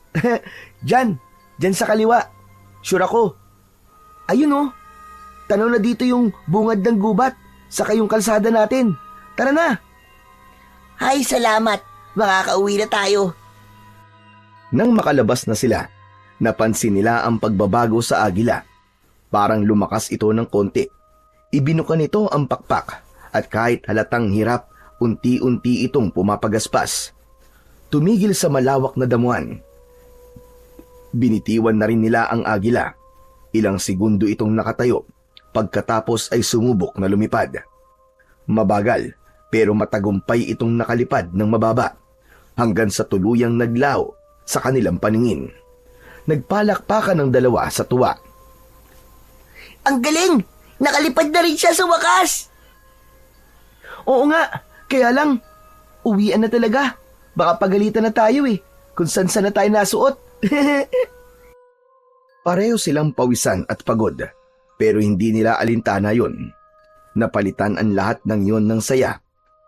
Diyan sa kaliwa. Sure ako. Ayun Tanaw na dito yung bungad ng gubat. Saka yung kalsada natin. Tara na. Hay, salamat. Makakauwi na tayo. Nang makalabas na sila, napansin nila ang pagbabago sa agila. Parang lumakas ito ng konti. Ibinuka nito ang pakpak at kahit halatang hirap, unti-unti itong pumapagaspas. Tumigil sa malawak na damuhan. Binitiwan na rin nila ang agila. Ilang segundo itong nakatayo, pagkatapos ay sumubok na lumipad. Mabagal, pero matagumpay itong nakalipad ng mababa, hanggang sa tuluyang naglaw sa kanilang paningin. Nagpalakpakan ng dalawa sa tuwa. Ang galing! Nakalipad na rin siya sa wakas! Oo nga, kaya lang, uwian na talaga. Baka pagalitan na tayo kung saan na tayo nasuot. Pareho silang pawisan at pagod, pero hindi nila alintana yon. Napalitan ang lahat ng yon ng saya.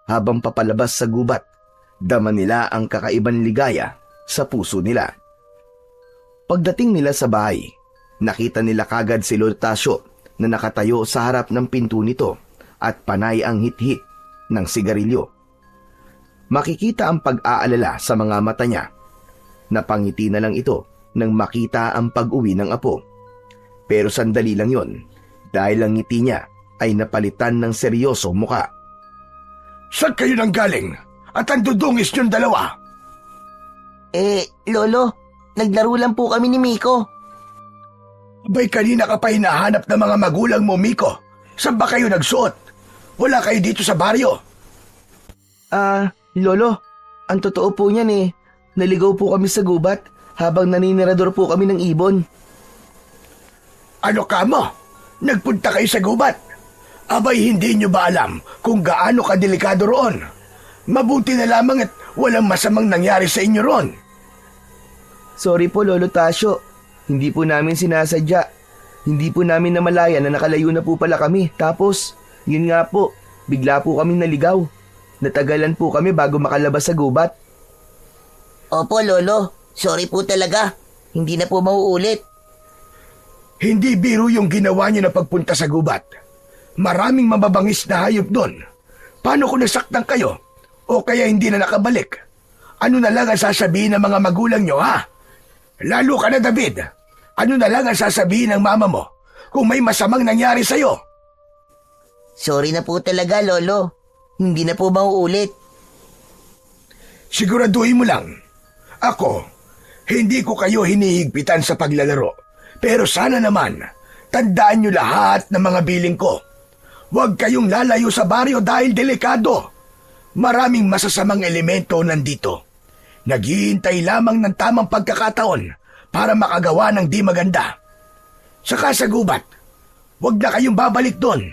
Habang papalabas sa gubat, dama nila ang kakaibang ligaya sa puso nila. Pagdating nila sa bahay, nakita nila kagad si Lolo Tasyo na nakatayo sa harap ng pinto nito at panay ang hit-hit ng sigarilyo. Makikita ang pag-aalala sa mga mata niya. Napangiti na lang ito nang makita ang pag-uwi ng apo. Pero sandali lang yon, dahil ang ngiti niya ay napalitan ng seryosong muka. Saan kayo nang galing? At ang dudungis niyong dalawa? Lolo, naglaro lang po kami ni Miko. Abay, kanina ka pa hinahanap ng mga magulang mo, Miko. Saan ba kayo nagsuot? Wala kayo dito sa baryo. Lolo, ang totoo po niyan naligaw po kami sa gubat habang naninirador po kami ng ibon. Ano ka mo? Nagpunta kayo sa gubat? Abay, hindi nyo ba alam kung gaano kadelikado roon? Mabuti na lamang at walang masamang nangyari sa inyo roon. Sorry po, Lolo Tasyo. Hindi po namin sinasadya. Hindi po namin namalayan na nakalayo na po pala kami. Tapos, yun nga po, bigla po kami naligaw. Natagalan po kami bago makalabas sa gubat. Opo, Lolo. Sorry po talaga. Hindi na po mauulit. Hindi biro yung ginawa nyo na pagpunta sa gubat. Maraming mababangis na hayop doon. Paano kung nasaktan kayo? O kaya hindi na nakabalik? Ano na lang ang sasabihin ng mga magulang nyo, ha? Lalo ka na, David. Ano na lang ang sasabihin ng mama mo kung may masamang nangyari sa'yo? Sorry na po talaga, Lolo. Hindi na po mauulit. Siguraduhin mo lang. Ako, hindi ko kayo hinihigpitan sa paglalaro. Pero sana naman, tandaan nyo lahat ng mga biling ko. Huwag kayong lalayo sa baryo dahil delikado. Maraming masasamang elemento nandito. Naghihintay lamang ng tamang pagkakataon para makagawa ng di maganda. Saka sa gubat, huwag na kayong babalik doon.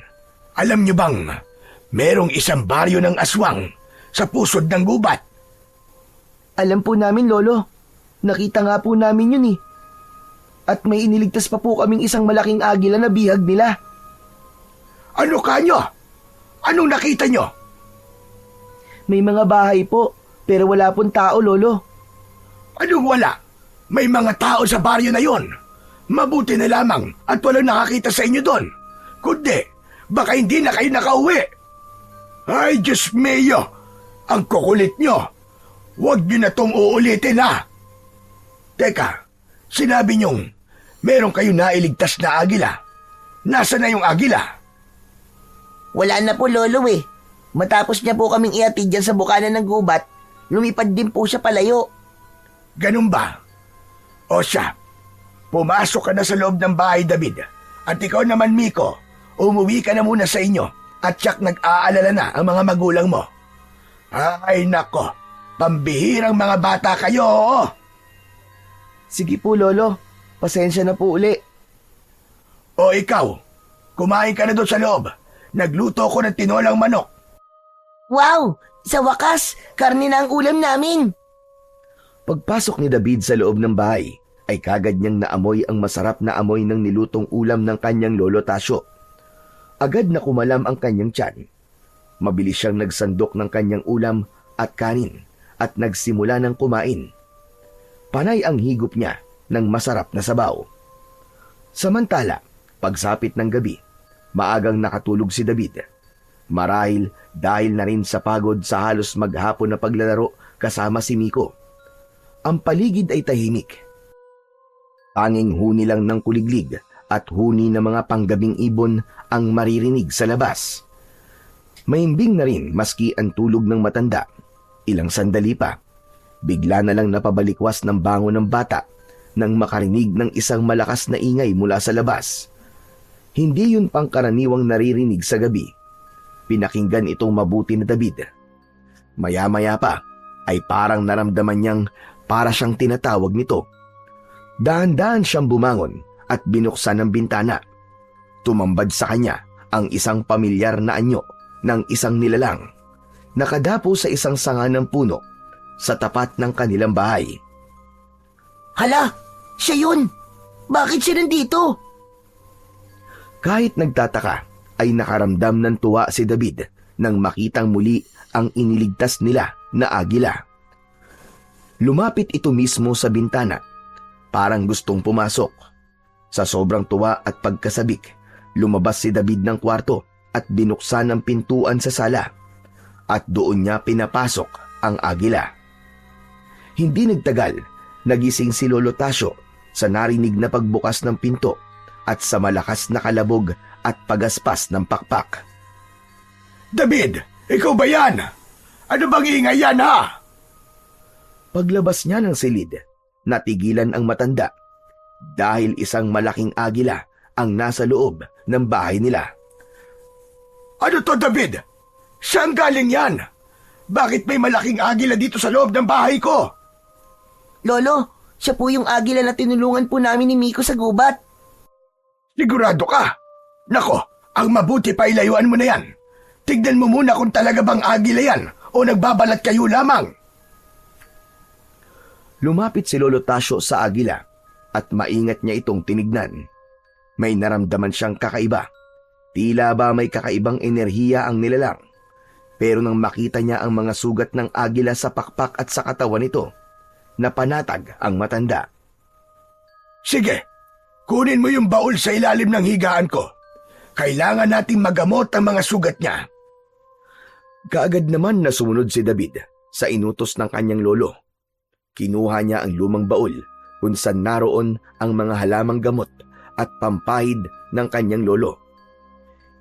Alam nyo bang, merong isang baryo ng aswang sa pusod ng gubat? Alam po namin, Lolo. Nakita nga po namin yun eh. At may iniligtas pa po kaming isang malaking agila na bihag nila. Ano kanyo? Anong nakita nyo? May mga bahay po, pero wala pong tao, Lolo. Anong wala? May mga tao sa baryo na yon. Mabuti na lamang at walang nakakita sa inyo doon. Kundi, baka hindi na kayo nakauwi. Ay, Diyos mio! Ang kukulit nyo! Huwag nyo na tong uulitin, ha! Teka, sinabi nyong meron kayo nailigtas na agila. Nasaan na yung agila? Wala na po, Lolo eh. Matapos niya po kaming ihatid dyan sa bukanan ng gubat, lumipad din po siya palayo. Ganun ba? O siya, pumasok ka na sa loob ng bahay, David. At ikaw naman, Miko, umuwi ka na muna sa inyo at tiyak nag-aalala na ang mga magulang mo. Ay nako, pambihirang mga bata kayo, oo. Sige po, Lolo. Pasensya na po uli. O ikaw, kumain ka na doon sa loob. Nagluto ko ng tinolang manok. Wow! Sa wakas, karne na ang ulam namin. Pagpasok ni David sa loob ng bahay, ay kagad niyang naamoy ang masarap na amoy ng nilutong ulam ng kanyang lolo Tasyo. Agad na kumalam ang kanyang tiyan. Mabilis siyang nagsandok ng kanyang ulam at kanin at nagsimula ng kumain. Panay ang higop niya ng masarap na sabaw. Samantala, pagsapit ng gabi, maagang nakatulog si David. Marahil dahil na rin sa pagod sa halos maghapon na paglalaro kasama si Miko. Ang paligid ay tahimik. Tanging huni lang ng kuliglig at huni ng mga panggabing ibon ang maririnig sa labas. Mahimbing na rin maski ang tulog ng matanda. Ilang sandali pa, bigla na lang napabalikwas ng bango ng bata nang makarinig ng isang malakas na ingay mula sa labas. Hindi yun pangkaraniwang naririnig sa gabi. Pinakinggan itong mabuti na David. Maya-maya pa ay parang naramdaman niyang para siyang tinatawag nito. Dahan-dahan siyang bumangon at binuksan ang bintana. Tumambad sa kanya ang isang pamilyar na anyo ng isang nilalang. Nakadapo sa isang sanga ng puno sa tapat ng kanilang bahay. Hala! Siya yun! Bakit siya nandito? Kahit nagtataka, ay nakaramdam ng tuwa si David nang makitang muli ang iniligtas nila na agila. Lumapit ito mismo sa bintana, parang gustong pumasok. Sa sobrang tuwa at pagkasabik, lumabas si David ng kwarto at binuksan ang pintuan sa sala. At doon niya pinapasok ang agila. Hindi nagtagal, nagising si Lolo Tasyo sa narinig na pagbukas ng pinto at sa malakas na kalabog at pagaspas ng pakpak. David, ikaw ba yan? Ano bang ingay yan, ha? Paglabas niya ng silid, natigilan ang matanda dahil isang malaking agila ang nasa loob ng bahay nila. Ano to, David? Saan galing yan? Bakit may malaking agila dito sa loob ng bahay ko? Lolo, siya po yung agila na tinulungan po namin ni Miko sa gubat. Sigurado ka? Nako, Ang mabuti pa ilayuan mo na yan. Tignan mo muna kung talaga bang agila yan o nagbabalat kayo lamang. Lumapit si Lolo Tasyo sa agila at maingat niya itong tinignan. May naramdaman siyang kakaiba. Tila ba may kakaibang enerhiya ang nilalang. Pero nang makita niya ang mga sugat ng agila sa pakpak at sa katawan nito, napanatag ang matanda. Sige, kunin mo yung baul sa ilalim ng higaan ko. Kailangan nating magamot ang mga sugat niya. Kaagad naman na sumunod si David sa inutos ng kanyang lolo. Kinuha niya ang lumang baul kung saan naroon ang mga halamang gamot at pampahid ng kanyang lolo.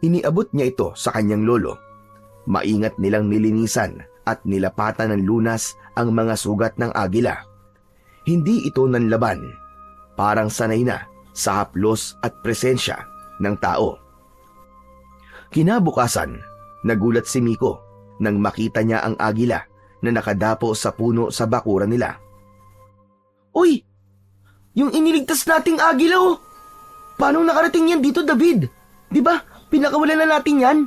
Iniabot niya ito sa kanyang lolo. Maingat nilang nilinisan at nilapatan ng lunas ang mga sugat ng agila. Hindi ito nanlaban. Parang sanay na sa haplos at presensya ng tao. Kinabukasan, nagulat si Miko nang makita niya ang agila na nakadapo sa puno sa bakuran nila. Uy! Yung iniligtas nating agila oh! Paano nakarating yan dito, David? Di ba, pinakawalan na natin yan?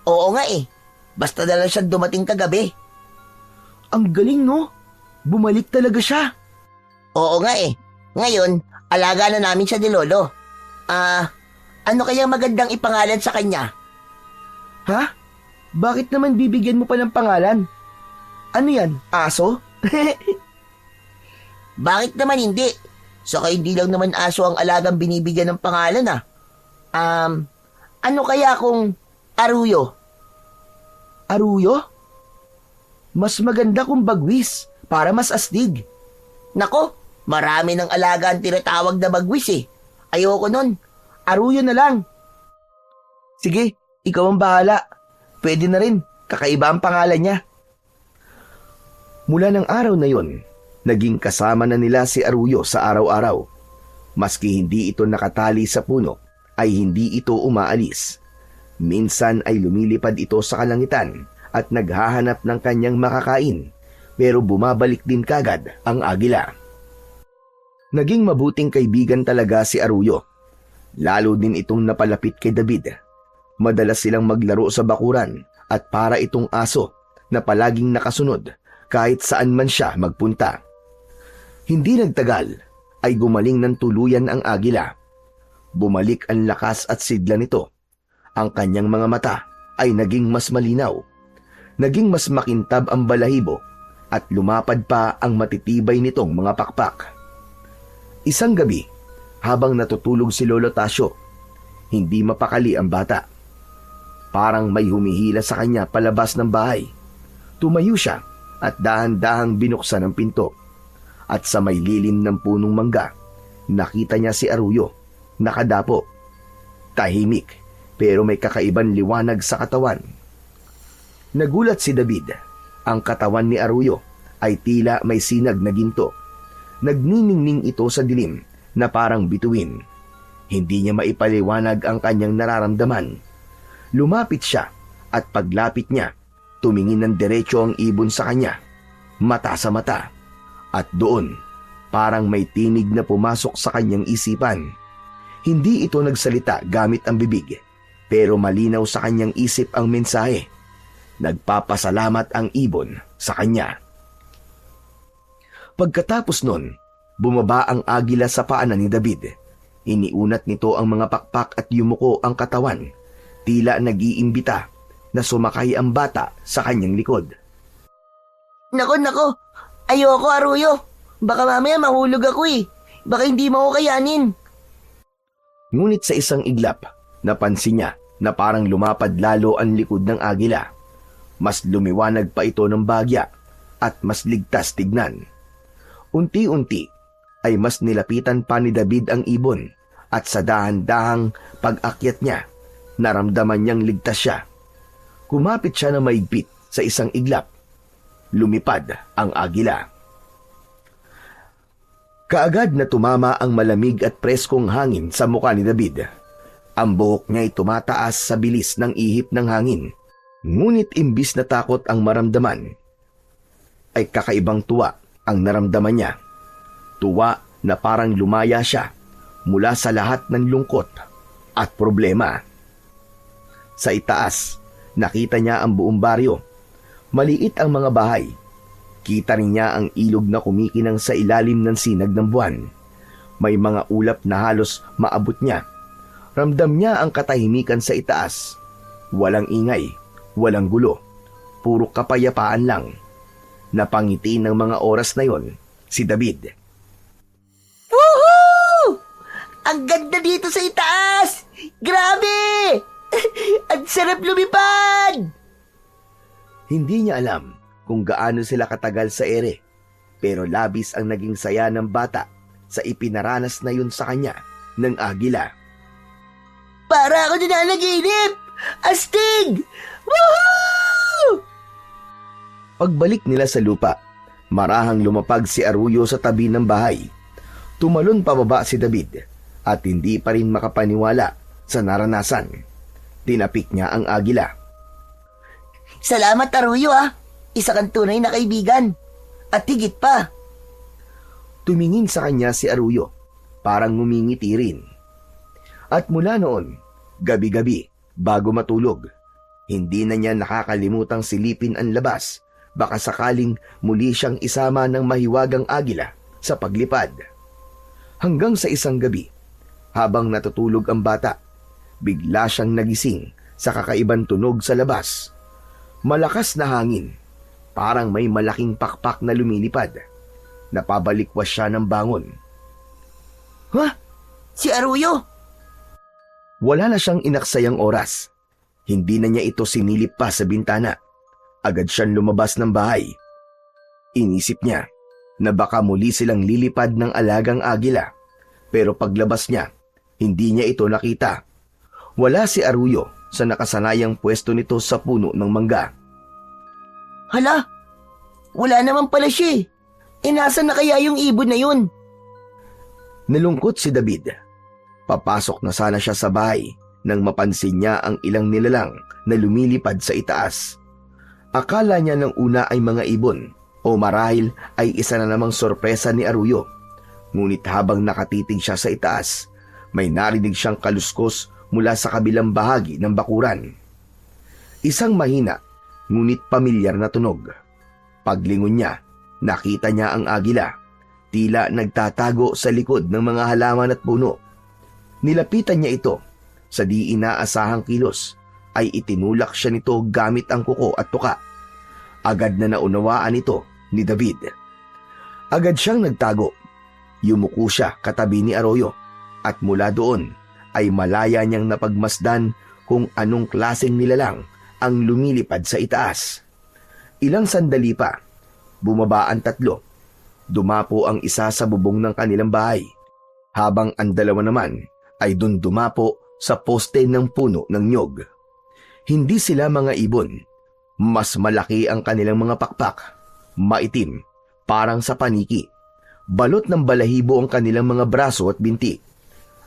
Oo nga eh. Basta na lang siya dumating kagabi. Ang galing no? Bumalik talaga siya. Oo nga eh. Ngayon, alaga na namin siya ni Lolo. Ano kaya magandang ipangalan sa kanya? Ha? Bakit naman bibigyan mo pa ng pangalan? Ano yan, aso? Bakit naman hindi? Saka hindi lang naman aso ang alagang binibigyan ng pangalan ah. Ano kaya kung Aruyo? Aruyo? Mas maganda kung bagwis, para mas astig. Nako, marami ng alaga ang tinatawag na bagwis eh. Ayoko nun. Aruyo na lang. Sige, ikaw ang bahala. Pwede na rin, kakaiba ang pangalan niya. Mula ng araw na yon, naging kasama na nila si Aruyo sa araw-araw. Maski hindi ito nakatali sa puno, ay hindi ito umaalis. Minsan ay lumilipad ito sa kalangitan at naghahanap ng kanyang makakain, pero bumabalik din kagad ang agila. Naging mabuting kaibigan talaga si Aruyo. Lalo din itong napalapit kay David. Madalas silang maglaro sa bakuran at para itong aso na palaging nakasunod kahit saan man siya magpunta. Hindi nagtagal ay gumaling ng tuluyan ang agila. Bumalik ang lakas at sigla nito. Ang kanyang mga mata ay naging mas malinaw. Naging mas makintab ang balahibo at lumapad pa ang matitibay nitong mga pakpak. Isang gabi, habang natutulog si Lolo Tasyo, hindi mapakali ang bata. Parang may humihila sa kanya palabas ng bahay. Tumayo siya at dahan-dahang binuksan ang pinto. At sa may lilim ng punong mangga, nakita niya si Aruyo, nakadapo. Tahimik, pero may kakaibang liwanag sa katawan. Nagulat si David. Ang katawan ni Aruyo ay tila may sinag na ginto. Nagniningning ito sa dilim na parang bituin. Hindi niya maipaliwanag ang kanyang nararamdaman. Lumapit siya at paglapit niya, tumingin ng diretso ang ibon sa kanya, mata sa mata. At doon, parang may tinig na pumasok sa kanyang isipan. Hindi ito nagsalita gamit ang bibig, pero malinaw sa kanyang isip ang mensahe. Nagpapasalamat ang ibon sa kanya. Pagkatapos nun, bumaba ang agila sa paanan ni David. Iniunat nito ang mga pakpak at yumuko ang katawan. Tila nag-iimbita na sumakay ang bata sa kanyang likod. Nako, ayoko Aruyo. Baka mamaya mahulog ako eh. Baka hindi mo ako kayanin. Ngunit sa isang iglap, napansin niya na parang lumapad lalo ang likod ng agila. Mas lumiwanag pa ito ng bagya at mas ligtas tignan. Unti-unti ay mas nilapitan pa ni David ang ibon at sa dahan-dahang pag-akyat niya, naramdaman niyang ligtas siya. Kumapit siya na maigpit sa isang iglap. Lumipad ang agila. Kaagad na tumama ang malamig at preskong hangin sa mukha ni David. Ang buhok niya ay tumataas sa bilis ng ihip ng hangin. Ngunit imbis na takot ang maramdaman, ay kakaibang tuwa ang naramdaman niya. Tuwa na parang lumaya siya mula sa lahat ng lungkot at problema. Sa itaas, nakita niya ang buong baryo. Maliit ang mga bahay. Kita rin niya ang ilog na kumikinang sa ilalim ng sinag ng buwan. May mga ulap na halos maabot niya. Ramdam niya ang katahimikan sa itaas. Walang ingay, walang gulo. Puro kapayapaan lang. Napangiti ng mga oras na yon si David. Woohoo! Ang ganda dito sa itaas! Grabe! Ang sarap lumipad! Hindi niya alam kung gaano sila katagal sa ere, pero labis ang naging saya ng bata sa ipinaranas na yun sa kanya ng agila. Para ako nananaginip! Astig! Woohoo! Pagbalik nila sa lupa, marahang lumapag si Arroyo sa tabi ng bahay. Tumalon pababa si David at hindi pa rin makapaniwala sa naranasan. Tinapik niya ang agila. Salamat, Arroyo, ah. Isa kang tunay na kaibigan. At higit pa. Tumingin sa kanya si Arroyo, parang ngumingiti rin. At mula noon, gabi-gabi, bago matulog, hindi na niya nakakalimutang silipin ang labas. Baka sakaling muli siyang isama ng mahiwagang agila sa paglipad. Hanggang sa isang gabi, habang natutulog ang bata, bigla siyang nagising sa kakaibang tunog sa labas. Malakas na hangin, parang may malaking pakpak na lumilipad. Napabalikwas siya ng bangon. Ha? Si Arroyo? Wala na siyang inaksayang oras. Hindi na niya ito sinilip pa sa bintana. Agad siyang lumabas ng bahay. Inisip niya na baka muli silang lilipad ng alagang agila. Pero paglabas niya, hindi niya ito nakita. Wala si Arroyo sa nakasanayang pwesto nito sa puno ng mangga. Hala, wala naman pala siya eh. Nasaan na kaya yung ibon na yun? Nalungkot si David. Papasok na sana siya sa bahay nang mapansin niya ang ilang nilalang na lumilipad sa itaas. Akala niya ng una ay mga ibon o marahil ay isa na namang sorpresa ni Arroyo. Ngunit habang nakatitig siya sa itaas, may narinig siyang kaluskos mula sa kabilang bahagi ng bakuran. Isang mahina, ngunit pamilyar na tunog. Paglingon niya, nakita niya ang agila, tila nagtatago sa likod ng mga halaman at puno. Nilapitan niya ito, sa di inaasahang kilos, ay itinulak siya nito gamit ang kuko at tuka. Agad na naunawaan ito ni David. Agad siyang nagtago. Yumuko siya katabi ni Arroyo at mula doon ay malaya niyang napagmasdan kung anong klaseng nilalang ang lumilipad sa itaas. Ilang sandali pa, bumaba ang tatlo. Dumapo ang isa sa bubong ng kanilang bahay, habang ang dalawa naman ay dun dumapo sa poste ng puno ng nyog. Hindi sila mga ibon. Mas malaki ang kanilang mga pakpak. Maitim, parang sa paniki. Balot ng balahibo ang kanilang mga braso at binti.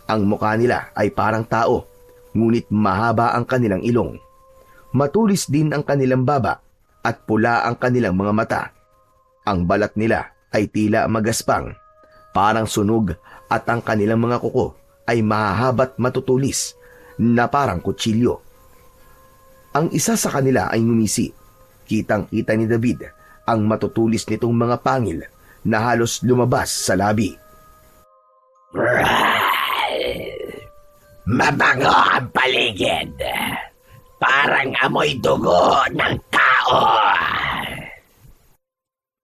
Ang mukha nila ay parang tao, ngunit mahaba ang kanilang ilong. Matulis din ang kanilang baba at pula ang kanilang mga mata. Ang balat nila ay tila magaspang, parang sunog, at ang kanilang mga kuko ay mahahaba't matutulis na parang kutsilyo. Ang isa sa kanila ay ngumisi. Kitang-kita ni David ang matutulis nitong mga pangil na halos lumabas sa labi. Mabango ang paligid. Parang amoy dugo ng tao.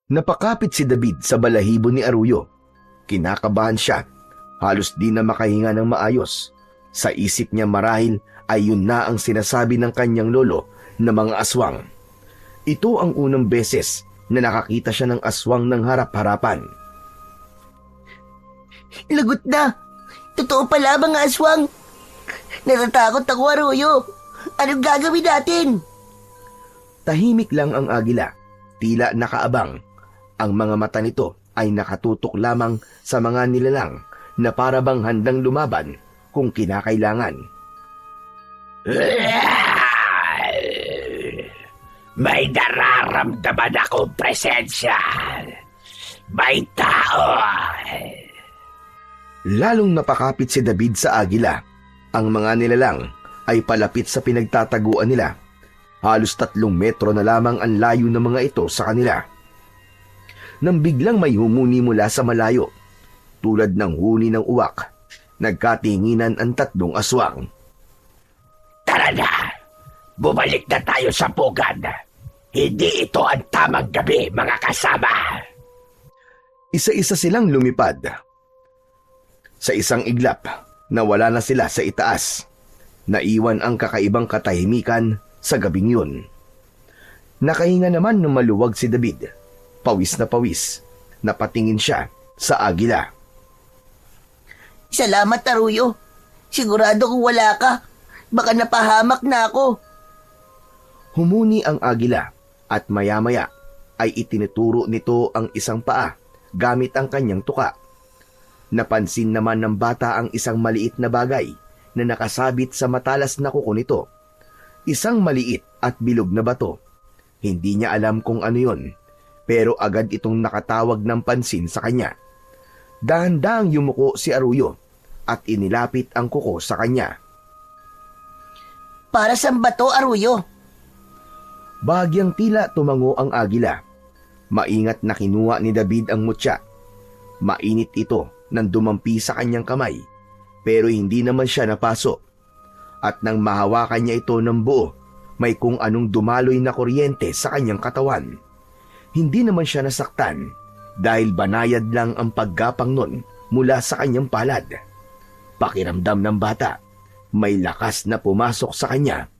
Napakapit si David sa balahibo ni Arroyo. Kinakabahan siya. Halos di na makahinga ng maayos. Sa isip niya marahil ay yun na ang sinasabi ng kanyang lolo na mga aswang. Ito ang unang beses na nakakita siya ng aswang ng harap-harapan. Lagot na. Totoo pala bang aswang? Natatakot ako, Arroyo. Anong gagawin natin? Tahimik lang ang agila, tila nakaabang. Ang mga mata nito ay nakatutok lamang sa mga nilalang na para bang handang lumaban kung kinakailangan. May nararamdaman akong presensya. May tao. Lalong napakapit si David sa agila. Ang mga nilalang ay palapit sa pinagtataguan nila. Halos 3 metro na lamang ang layo ng mga ito sa kanila. Nang biglang may humuni mula sa malayo, tulad ng huni ng uwak, nagkatinginan ang 3 aswang. Tara na! Bumalik na tayo sa pugad. Hindi ito ang tamang gabi, mga kasama. Isa-isa silang lumipad. Sa isang iglap, nawala na sila sa itaas. Naiwan ang kakaibang katahimikan sa gabing yun. Nakahinga naman ng maluwag si David. Pawis na pawis. Napatingin siya sa agila. Salamat, Aruyo. Sigurado kung wala ka, baka napahamak na ako. Humuni ang agila at maya-maya ay itinuturo nito ang isang paa gamit ang kanyang tuka. Napansin naman ng bata ang isang maliit na bagay na nakasabit sa matalas na kuko nito. Isang maliit at bilog na bato. Hindi niya alam kung ano yon, pero agad itong nakatawag ng pansin sa kanya. Dahan-dahang yumuko si Aruyo at inilapit ang kuko sa kanya. Para sa bato, Aruyo? Bahagyang tila tumango ang agila. Maingat na kinuha ni David ang mutya. Mainit ito nang dumampi sa kanyang kamay, pero hindi naman siya napaso. At nang mahawakan niya ito ng buo, may kung anong dumaloy na kuryente sa kanyang katawan. Hindi naman siya nasaktan dahil banayad lang ang paggapang nun mula sa kanyang palad. Pakiramdam ng bata, may lakas na pumasok sa kanya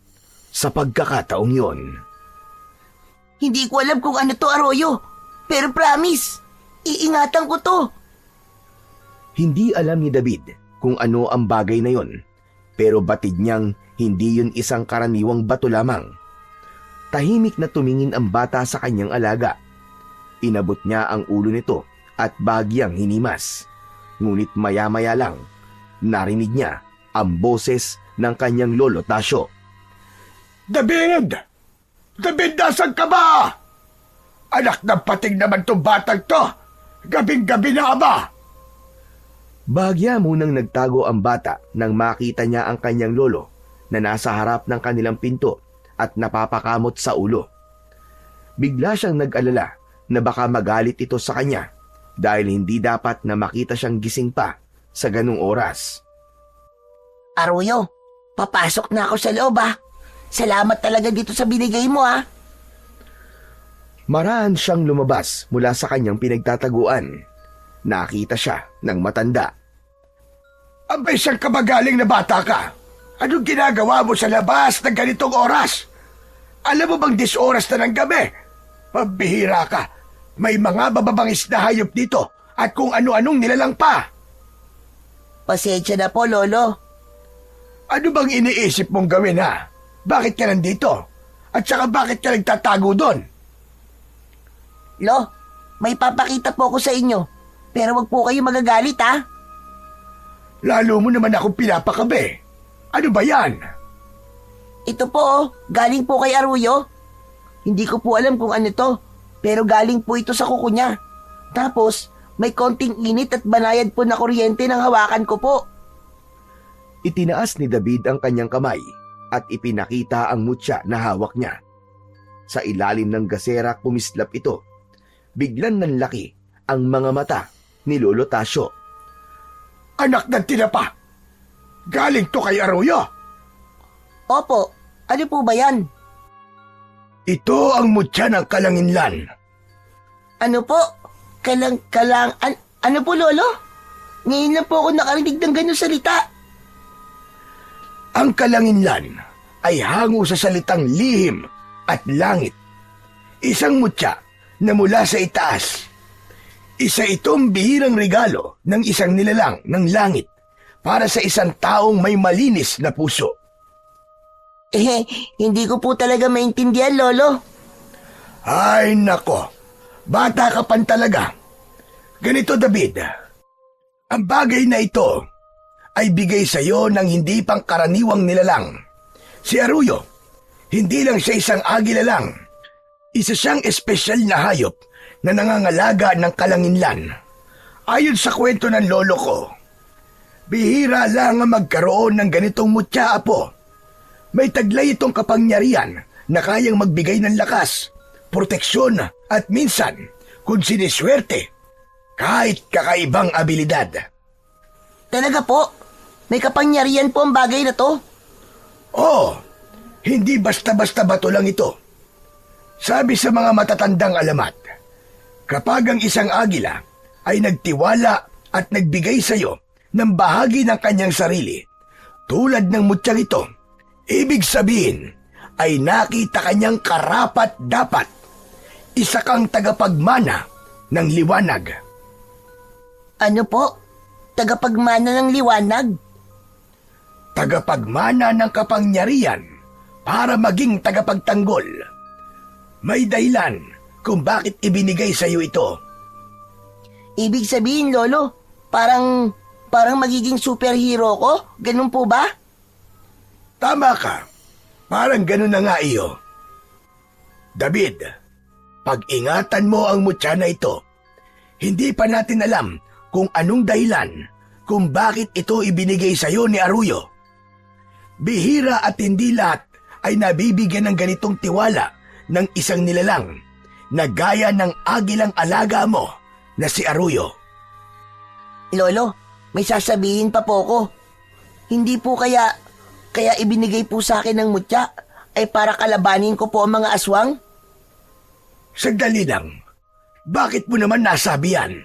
sa pagkakataong yon. Hindi ko alam kung ano to, Aruyo. Pero promise, iingatan ko to. Hindi alam ni David kung ano ang bagay na yon, pero batid niyang hindi yun isang karaniwang bato lamang. Tahimik na tumingin ang bata sa kanyang alaga. Inabot niya ang ulo nito at bagyang hinimas. Ngunit maya-maya lang, narinig niya ang boses ng kanyang lolo Tasyo. David! David, nasan ka ba? Anak ng pating naman tong batang to. Gabing-gabi na ba? Bahagya munang nagtago ang bata nang makita niya ang kanyang lolo na nasa harap ng kanilang pinto at napapakamot sa ulo. Bigla siyang nag-alala na baka magalit ito sa kanya dahil hindi dapat na makita siyang gising pa sa ganung oras. Aruyo, papasok na ako sa loob, ha? Salamat talaga dito sa binigay mo, ha? Maraan siyang lumabas mula sa kanyang pinagtataguan. Nakita siya ng matanda. Abay, siyang kabagaling na bata ka. Anong ginagawa mo sa labas ng ganitong oras? Alam mo bang 10 oras na ng gabi? Pambihira ka. May mga bababangis na hayop dito at kung ano-anong nilalang pa. Pasensya na po, Lolo. Ano bang iniisip mong gawin, ha? Bakit ka nandito? At saka bakit ka nagtatago doon? Lo, may papakita po ako sa inyo. Pero wag po kayo magagalit, ha? Lalo mo naman akong pinapakabe. Ano ba yan? Ito po, oh, galing po kay Aruyo. Hindi ko po alam kung ano to, pero galing po ito sa kuko niya. Tapos, may konting init at banayad po na kuryente ng hawakan ko po. Itinaas ni David ang kanyang kamay at ipinakita ang mutya na hawak niya. Sa ilalim ng gasera kumislap ito. Biglang nanlaki ang mga mata ni Lolo Tasyo. Anak ng tinapa! Galing to kay Aruyo! Opo, ano po ba yan? Ito ang mutya ng kalanginlan. Ano po? Ano po, Lolo? Ngayon lang po ako nakarinig ng ganyang salita. Ang kalanginlan ay hango sa salitang lihim at langit. Isang mutya na mula sa itaas. Isa itong bihirang regalo ng isang nilalang ng langit para sa isang taong may malinis na puso. Hindi ko po talaga maintindihan, Lolo. Ay nako, bata ka pan talaga. Ganito, David, ang bagay na ito ay bigay sa iyo ng hindi pang karaniwang nilalang. Si Aruyo, hindi lang siya isang agila lang. Isa siyang espesyal na hayop na nangangalaga ng kalanginlan. Ayon sa kwento ng lolo ko, bihira lang ang magkaroon ng ganitong mutya, apo. May taglay itong kapangyarihan na kayang magbigay ng lakas, proteksyon at minsan, kung siniswerte, kahit kakaibang abilidad. Talaga po? May kapangyarihan po ang bagay na to? Oo, hindi basta-basta bato lang ito. Sabi sa mga matatandang alamat, kapag ang isang agila ay nagtiwala at nagbigay sa iyo ng bahagi ng kanyang sarili, tulad ng mutyang ito, ibig sabihin ay nakita kanyang karapat-dapat. Isa kang tagapagmana ng liwanag. Ano po? Tagapagmana ng liwanag? Tagapagmana ng kapangyarihan para maging tagapagtanggol. May dahilan kung bakit ibinigay sa iyo ito. Ibig sabihin, Lolo, parang magiging superhero ko? Ganun po ba? Tama ka. Parang ganun na nga iyo. David, pag-ingatan mo ang mutya na ito. Hindi pa natin alam kung anong dahilan kung bakit ito ibinigay sa iyo ni Arroyo. Bihira at hindi lahat ay nabibigyan ng ganitong tiwala ng isang nilalang na gaya ng agilang alaga mo na si Arroyo. Lolo, may sasabihin pa po ko. Hindi po kaya ibinigay po sa akin ng mutya ay para kalabanin ko po ang mga aswang? Sagdali lang. Bakit mo naman nasabi yan?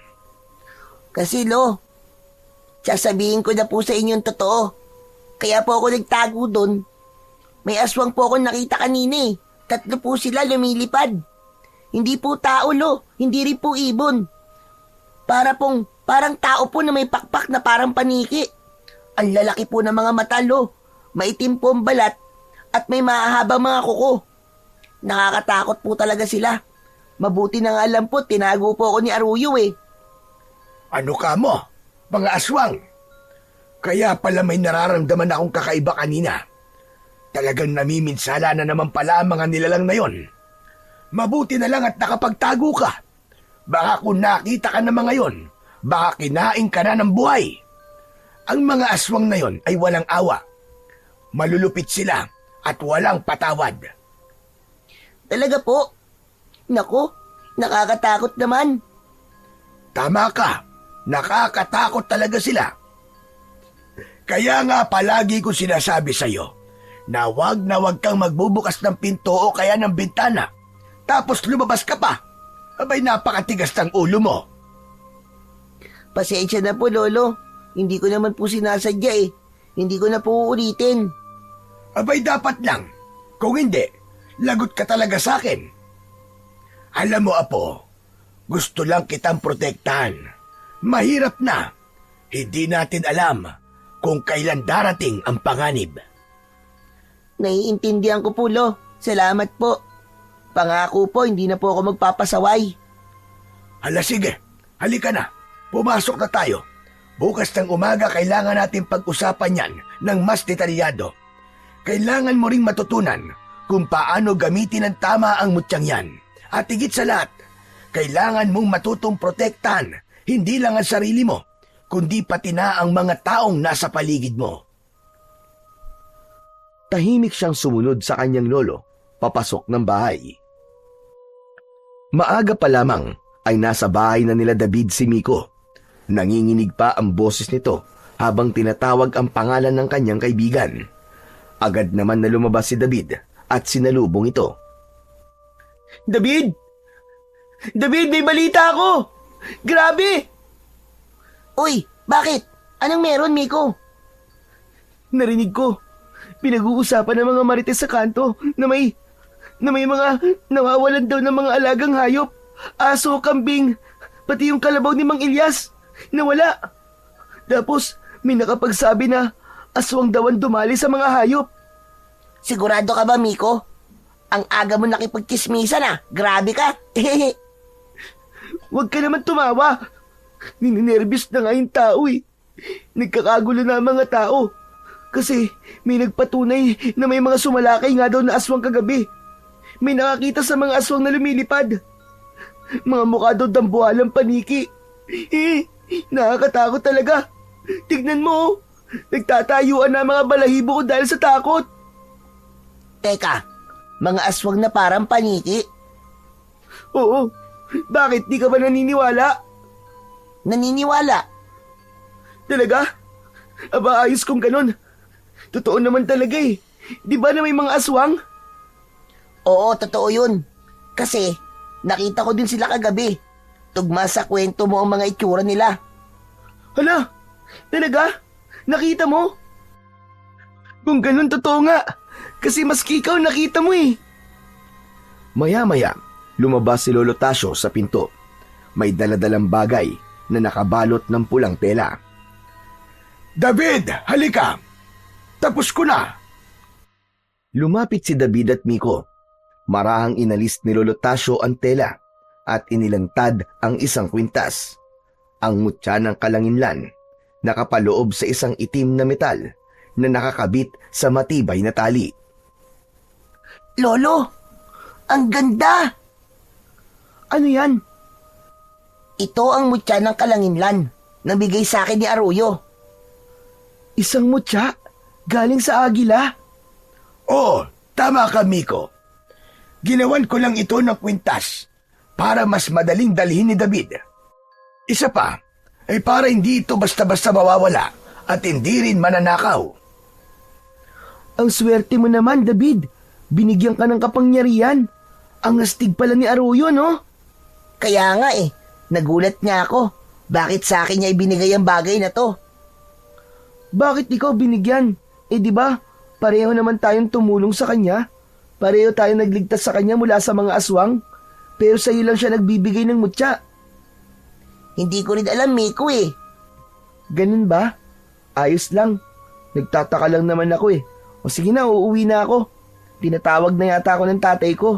Kasi sasabihin ko na po sa inyong totoo. Kaya po ako nagtago doon. May aswang po ako nakita kanina eh. 3 po sila lumilipad. Hindi po tao, Hindi rin po ibon. Parang tao po na may pakpak na parang paniki. Ang lalaki po ng mga mata, Maitim po ang balat at may mahahabang mga kuko. Nakakatakot po talaga sila. Mabuti na nga alam po, tinago po ako ni Arroyo eh. Ano ka mo? Mga aswang? Kaya pala may nararamdaman akong kakaiba kanina. Talagang namiminsala na naman pala ang mga nilalang na yon. Mabuti na lang at nakapagtago ka. Baka kung nakita ka na mga yon, baka kinain ka na ng buhay. Ang mga aswang na yon ay walang awa. Malulupit sila at walang patawad. Talaga po? Naku, nakakatakot naman. Tama ka. Nakakatakot talaga sila. Kaya nga palagi ko sinasabi sa'yo na wag kang magbubukas ng pinto o kaya ng bintana. Tapos lumabas ka pa. Abay, napakatigas ng ulo mo. Pasensya na po, Lolo. Hindi ko naman po sinasadya eh. Hindi ko na po uulitin. Abay, dapat lang. Kung hindi, lagot ka talaga sa akin. Alam mo, Apo, gusto lang kitang protektahan. Mahirap na. Hindi natin alam kung kailan darating ang panganib. Naiintindihan ko po, Lo. Salamat po. Pangako po, hindi na po ako magpapasaway. Hala, sige. Halika na. Pumasok na tayo. Bukas ng umaga kailangan natin pag-usapan yan ng mas detalyado. Kailangan mo ring matutunan kung paano gamitin ng tama ang mutyang yan. At higit sa lahat, kailangan mong matutong protektahan hindi lang ang sarili mo, kundi pati na ang mga taong nasa paligid mo. Tahimik siyang sumunod sa kanyang lolo, papasok ng bahay. Maaga pa lamang ay nasa bahay na nila David si Miko. Nanginginig pa ang boses nito habang tinatawag ang pangalan ng kanyang kaibigan. Agad naman na lumabas si David at sinalubong ito. David! David, may balita ako! Grabe! Uy, bakit? Anong meron, Miko? Narinig ko. Pinag-uusapan ng mga marites sa kanto na may mga nawawalan daw ng mga alagang hayop. Aso, kambing, pati yung kalabaw ni Mang Ilyas. Nawala. Tapos, may nakapagsabi na aswang daw ang dumali sa mga hayop. Sigurado ka ba, Miko? Ang aga mo nakipagkismisan ah. Grabe ka. Huwag ka naman tumawa. Nininervyos na nga yung tao eh. Nagkakagulo na ang mga tao. Kasi may nagpatunay na may mga sumalakay nga daw na aswang kagabi. May nakakita sa mga aswang na lumilipad. Mga mukha daw dambuhalang paniki. Nakakatakot talaga. Tignan mo, nagtatayuan na ang mga balahibo ko dahil sa takot. Teka, mga aswang na parang paniki. Oo, bakit di ka ba naniniwala? Naniniwala. Talaga? Aba, ayos kung ganun. Totoo naman talaga eh. Di ba na may mga aswang? Oo, totoo yun. Kasi, nakita ko din sila kagabi. Tugma sa kwento mo ang mga itsura nila. Hala, talaga? Nakita mo? Kung ganun, totoo nga. Kasi maski ikaw nakita mo eh. Maya-maya, lumabas si Lolo Tasyo sa pinto. May daladalang bagay na nakabalot ng pulang tela. David, halika! Tapos ko na! Lumapit si David at Miko. Marahang inalis ni Lolo Tasyo ang tela at inilantad ang isang kwintas. Ang mutya ng kalanginlan, nakapaloob sa isang itim na metal na nakakabit sa matibay na tali. Lolo, ang ganda! Ano yan? Ito ang mutya ng kalanginlan na bigay sa akin ni Arroyo. Isang mutya? Galing sa agila? Oo, tama ka, Miko. Ginawan ko lang ito ng kwintas para mas madaling dalhin ni David. Isa pa, ay para hindi ito basta-basta mawawala at hindi rin mananakaw. Ang swerte mo naman, David. Binigyan ka ng kapangyarihan. Ang astig pala ni Arroyo, no? Kaya nga nagulat niya ako. Bakit sa akin niya ibinigay ang bagay na to? Bakit ikaw binigyan? Di ba? Pareho naman tayong tumulong sa kanya. Pareho tayong nagligtas sa kanya mula sa mga aswang. Pero sa iyo lang siya nagbibigay ng mutya. Hindi ko rin alam, Miko Ganun ba? Ayos lang. Nagtataka lang naman ako O sige na, uuwi na ako. Tinatawag na yata ako ng tatay ko.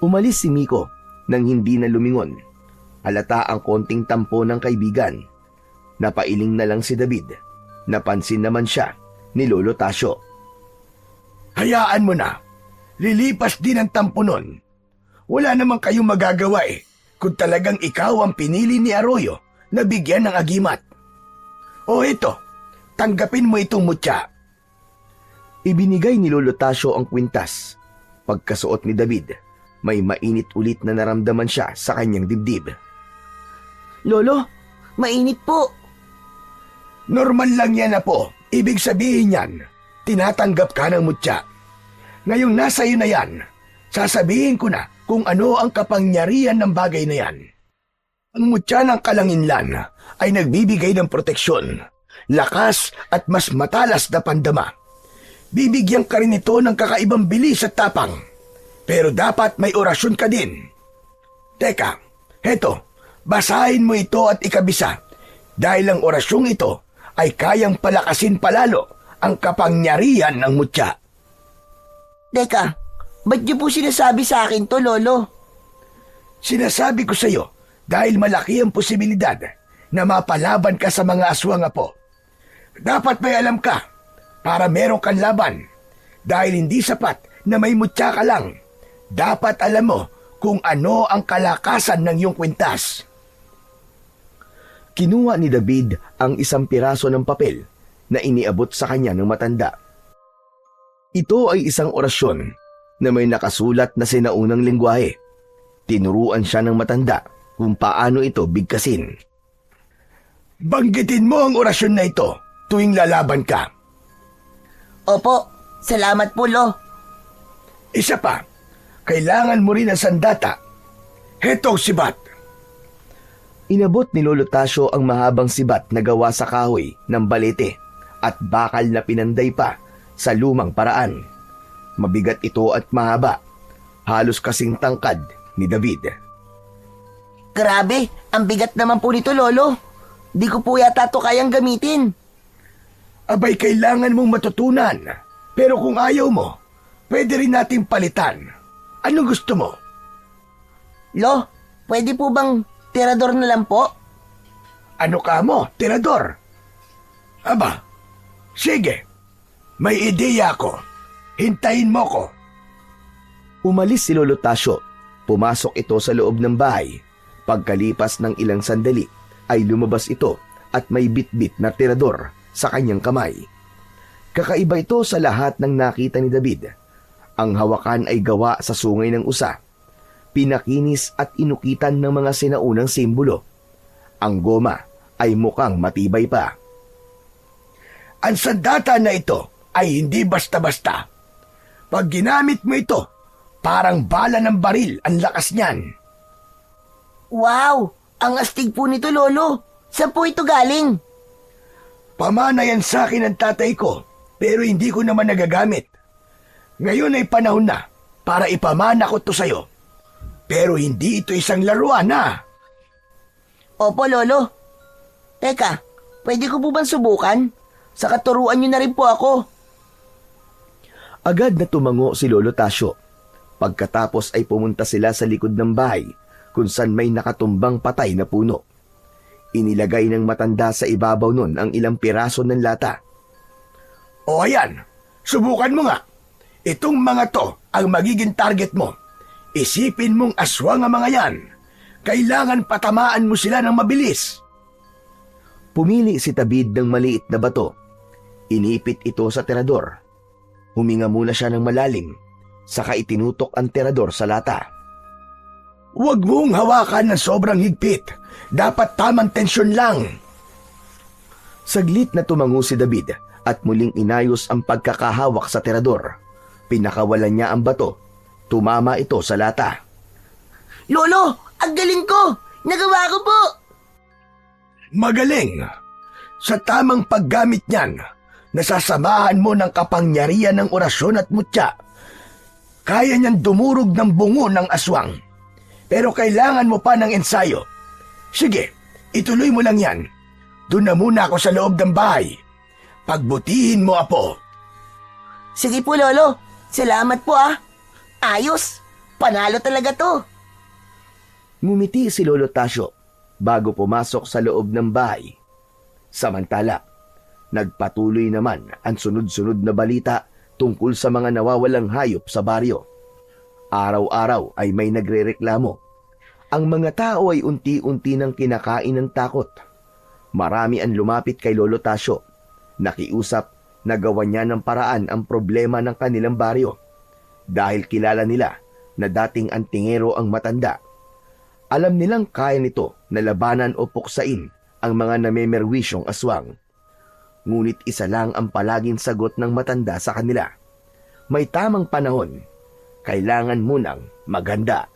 Umalis si Miko nang hindi na lumingon. Halata ang konting tampo ng kaibigan. Napailing na lang si David. Napansin naman siya ni Lolo Tasyo. Hayaan mo na. Lilipas din ang tampo nun. Wala namang kayong magagawa kung talagang ikaw ang pinili ni Arroyo na bigyan ng agimat. O ito, tanggapin mo itong mutya. Ibinigay ni Lolo Tasyo ang kwintas. Pagkasuot ni David, may mainit ulit na naramdaman siya sa kanyang dibdib. Lolo, Mainit po. Normal lang yan na po. Ibig sabihin yan, tinatanggap ka ng mutya. Ngayong nasa iyo na yan, sasabihin ko na kung ano ang kapangyarihan ng bagay na yan. Ang mutya ng kalanginlan ay nagbibigay ng proteksyon, lakas at mas matalas na pandama. Bibigyan ka rin ito ng kakaibang bilis at tapang. Pero dapat may orasyon ka din. Teka, heto, basahin mo ito at ikabisa. Dahil ang orasyong ito ay kayang palakasin palalo ang kapangyarihan ng mutya. Teka, ba't niyo po sinasabi sa akin to, Lolo? Sinasabi ko sa iyo dahil malaki ang posibilidad na mapalaban ka sa mga aswang po. Dapat may alam ka para meron kang laban. Dahil hindi sapat na may mutya ka lang. Dapat alam mo kung ano ang kalakasan ng iyong kwintas. Kinuha ni David ang isang piraso ng papel na iniabot sa kanya ng matanda. Ito ay isang orasyon na may nakasulat na sinaunang lengguwahe. Tinuruan siya ng matanda kung paano ito bigkasin. Banggitin mo ang orasyon na ito tuwing lalaban ka. Opo, salamat po, Lo. Isa pa, kailangan mo rin ang sandata. Heto sibat. Inabot ni Lolo Tasyo ang mahabang sibat na gawa sa kahoy ng balete at bakal na pinanday pa sa lumang paraan. Mabigat ito at mahaba, halos kasing tangkad ni David. Grabe, ang bigat naman po nito, Lolo. Di ko po yata to kayang gamitin. Abay, kailangan mong matutunan. Pero kung ayaw mo, pwede rin natin palitan. Ano gusto mo? Lo, pwede po bang tirador na lang po? Ano ka mo, tirador? Aba, sige. May ideya ako. Hintayin mo ko. Umalis si Lolo Tasyo. Pumasok ito sa loob ng bahay. Pagkalipas ng ilang sandali, ay lumabas ito at may bitbit na tirador sa kanyang kamay. Kakaiba ito sa lahat ng nakita ni David. Ang hawakan ay gawa sa sungay ng usa, pinakinis at inukitan ng mga sinaunang simbolo. Ang goma ay mukhang matibay pa. Ang sandata na ito ay hindi basta-basta. Pag ginamit mo ito, parang bala ng baril ang lakas niyan. Wow! Ang astig po nito, Lolo. Saan po ito galing? Pamana yan sa akin ng tatay ko, pero hindi ko naman nagagamit. Ngayon ay panahon na para ipamana ko to sa'yo. Pero hindi ito isang laruan na. Opo, Lolo. Teka, pwede ko po bang subukan? Sa katuruan niyo na rin po ako. Agad na tumango si Lolo Tasyo. Pagkatapos ay pumunta sila sa likod ng bahay kung saan may nakatumbang patay na puno. Inilagay ng matanda sa ibabaw nun ang ilang piraso ng lata. O ayan, subukan mo nga. Itong mga to ang magiging target mo. Isipin mong aswang ang mga yan. Kailangan patamaan mo sila ng mabilis. Pumili si David ng maliit na bato. Inipit ito sa terador. Huminga muna siya ng malalim, saka itinutok ang terador sa lata. Huwag mong hawakan ng sobrang higpit. Dapat tamang tensyon lang. Saglit na tumango si David at muling inayos ang pagkakahawak sa terador. Pinakawalan niya ang bato. Tumama ito sa lata. Lolo, ang galing ko! Nagawa ko po! Magaling. Sa tamang paggamit niyan, nasasamahan mo ng kapangyarihan ng orasyon at mutya. Kaya niyang dumurog ng bungo ng aswang. Pero kailangan mo pa ng ensayo. Sige, ituloy mo lang yan. Doon na muna ako sa loob ng bahay. Pagbutihin mo, Apo. Sige po, Lolo. Salamat po ah. Ayos. Panalo talaga to. Ngumiti si Lolo Tasyo bago pumasok sa loob ng bahay. Samantala, nagpatuloy naman ang sunod-sunod na balita tungkol sa mga nawawalang hayop sa baryo. Araw-araw ay may nagrereklamo. Ang mga tao ay unti-unti nang kinakain ng takot. Marami ang lumapit kay Lolo Tasyo. Nakiusap na gawan niya ng paraan ang problema ng kanilang baryo. Dahil kilala nila na dating antingero ang matanda. Alam nilang kaya nito na labanan o puksain ang mga namemerwisyong aswang. Ngunit isa lang ang palaging sagot ng matanda sa kanila. May tamang panahon. Kailangan munang maghanda.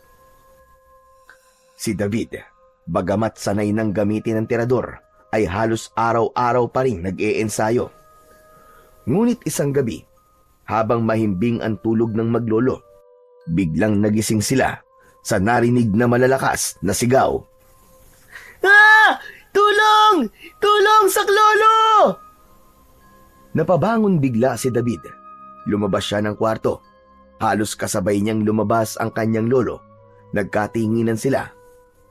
Si David, bagamat sanay nang gamitin ang tirador, ay halos araw-araw pa rin nag-iensayo. Ngunit isang gabi, habang mahimbing ang tulog ng maglolo, biglang nagising sila sa narinig na malalakas na sigaw. Ah! Tulong! Tulong, saklolo! Napabangon bigla si David. Lumabas siya ng kwarto. Halos kasabay niyang lumabas ang kanyang lolo. Nagkatinginan sila.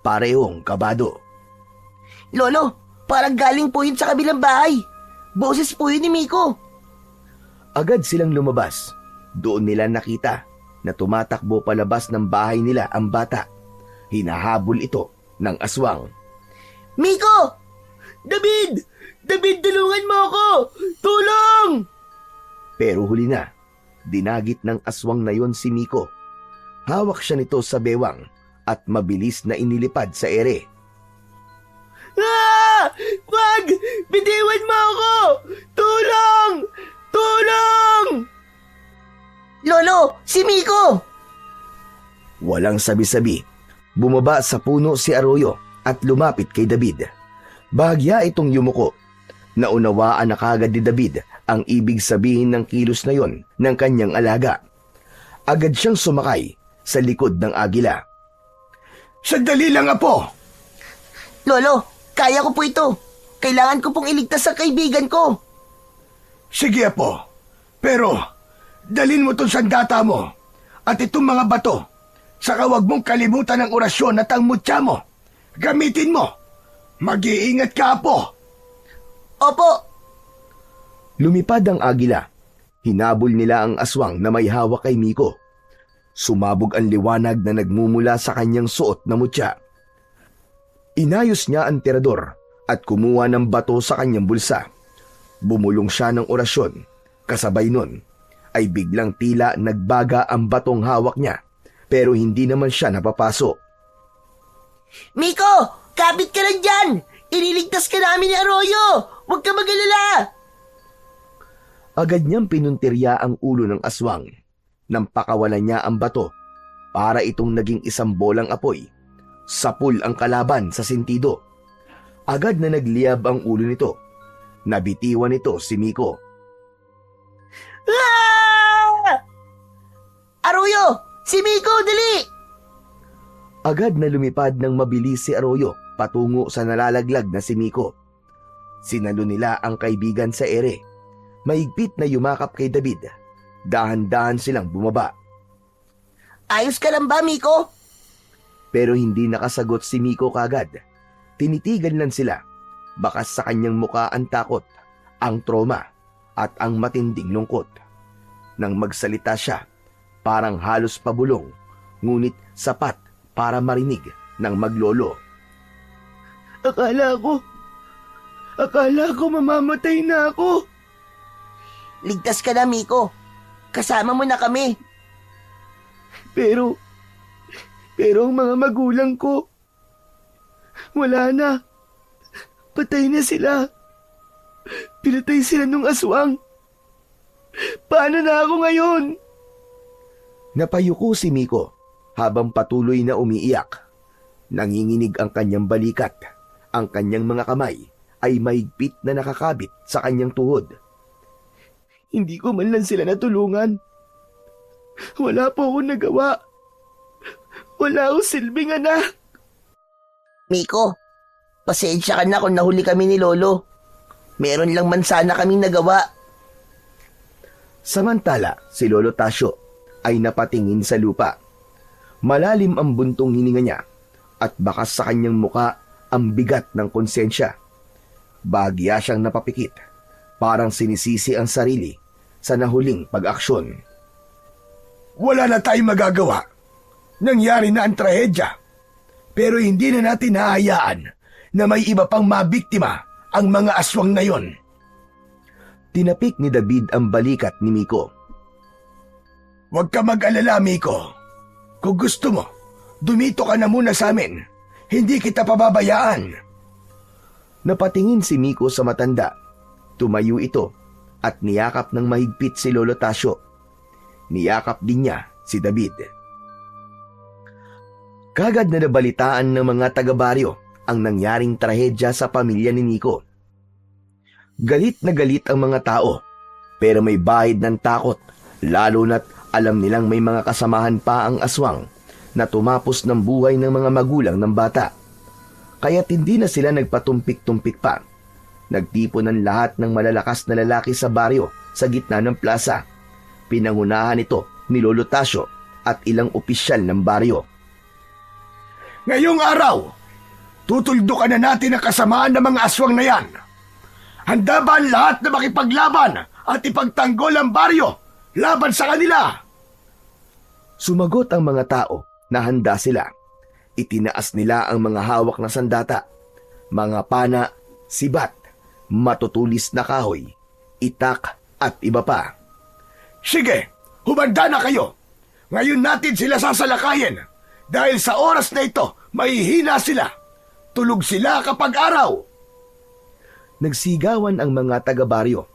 Parehong kabado. Lolo, parang galing po yun sa kabilang bahay. Boses po yun ni Miko. Agad silang lumabas. Doon nila nakita na tumatakbo palabas ng bahay nila ang bata. Hinahabol ito ng aswang. Miko! David! David, tulungan mo ako! Tulong! Pero huli na, dinagit ng aswang na yon si Miko. Hawak siya nito sa bewang at mabilis na inilipad sa ere. Ah! Wag! Bitiwan mo ako! Tulong! Tulong! Lolo, si Miko! Walang sabi-sabi, bumaba sa puno si Arroyo at lumapit kay David. Bahagya itong yumuko. Naunawaan na kagad ni David ang ibig sabihin ng kilos na yon ng kanyang alaga. Agad siyang sumakay sa likod ng agila. Sandali lang, Apo. Lolo, kaya ko po ito. Kailangan ko pong iligtas sa kaibigan ko. Sige, Apo. Pero, dalhin mo tong sandata mo at itong mga bato. Saka huwag mong kalimutan ang orasyon at ang mutya mo. Gamitin mo. Mag-iingat ka, Apo. Opo. Lumipad ang agila. Hinabol nila ang aswang na may hawak kay Miko. Sumabog ang liwanag na nagmumula sa kanyang suot na mutya. Inayos niya ang tirador at kumuha ng bato sa kanyang bulsa. Bumulong siya ng orasyon, Kasabay nun ay biglang tila nagbaga ang batong hawak niya pero hindi naman siya napapasok. Miko! Kapit ka lang dyan! Ililigtas ka namin ni Arroyo! Huwag ka mag-alala! Agad niyang pinuntirya ang ulo ng aswang nang pakawalan niya ang bato para itong naging isang bolang apoy. Sapul ang kalaban sa sentido. Agad na nagliyab ang ulo nito. Nabitiwan nito si Miko. Ah! Arroyo! Si Miko, dali! Agad na lumipad ng mabilis si Arroyo patungo sa nalalaglag na si Miko. Sinalo nila ang kaibigan sa ere. Mahigpit na yumakap kay David. Dahan-dahan silang bumaba. Ayos ka lang ba, Miko? Pero hindi nakasagot si Miko kagad. Tinitigan lang sila. Bakas sa kanyang muka ang takot, ang trauma, at ang matinding lungkot. Nang magsalita siya, parang halos pabulong, ngunit sapat para marinig ng maglolo. Akala ko mamamatay na ako. Ligtas ka na, Miko. Kasama mo na kami. Pero ang mga magulang ko, wala na. Patay na sila. Pinatay sila nung aswang. Paano na ako ngayon? Napayuko si Miko habang patuloy na umiiyak. Nanginginig ang kanyang balikat. Ang kanyang mga kamay ay mahigpit na nakakabit sa kanyang tuhod. Hindi ko man lang sila natulungan. Wala po akong nagawa. Wala akong silbing anak. Miko, pasensya ka na kung nahuli kami ni Lolo. Meron lang man sana kaming nagawa. Samantala, si Lolo Tasyo ay napatingin sa lupa. Malalim ang buntong hininga niya at bakas sa kanyang muka ang bigat ng konsensya. Bahagya siyang napapikit, parang sinisisi ang sarili sa nahuling pag-aksyon. Wala na tayong magagawa. Nangyari na ang trahedya. Pero hindi na natin hahayaan na may iba pang mabiktima ang mga aswang na yon. Tinapik ni David ang balikat ni Miko. Huwag ka mag-alala, Miko. Kung gusto mo, dumito ka na muna sa amin. Hindi kita pababayaan. Napatingin si Miko sa matanda. Tumayo ito at niyakap ng mahigpit si Lolo Tasyo. Niyakap din niya si David. Kagad na nabalitaan ng mga taga-baryo ang nangyaring trahedya sa pamilya ni Miko. Galit na galit ang mga tao, pero may bahid ng takot, lalo na't alam nilang may mga kasamahan pa ang aswang na tumapos ng buhay ng mga magulang ng bata. Kaya't hindi na sila nagpatumpik-tumpik pa. Nagtipon ng lahat ng malalakas na lalaki sa baryo sa gitna ng plaza. Pinangunahan ito ni Lolo Tasyo at ilang opisyal ng baryo. Ngayong araw, tutuldukan na natin ang kasamaan ng mga aswang na yan. Handa ba ang lahat na makipaglaban at ipagtanggol ang baryo laban sa kanila? Sumagot ang mga tao na handa sila. Itinaas nila ang mga hawak na sandata, mga pana, sibat, matutulis na kahoy, itak at iba pa. Sige, humanda na kayo. Ngayon natin sila sasalakayin. Dahil sa oras na ito, mahihina sila. Tulog sila kapag araw. Nagsigawan ang mga taga-baryo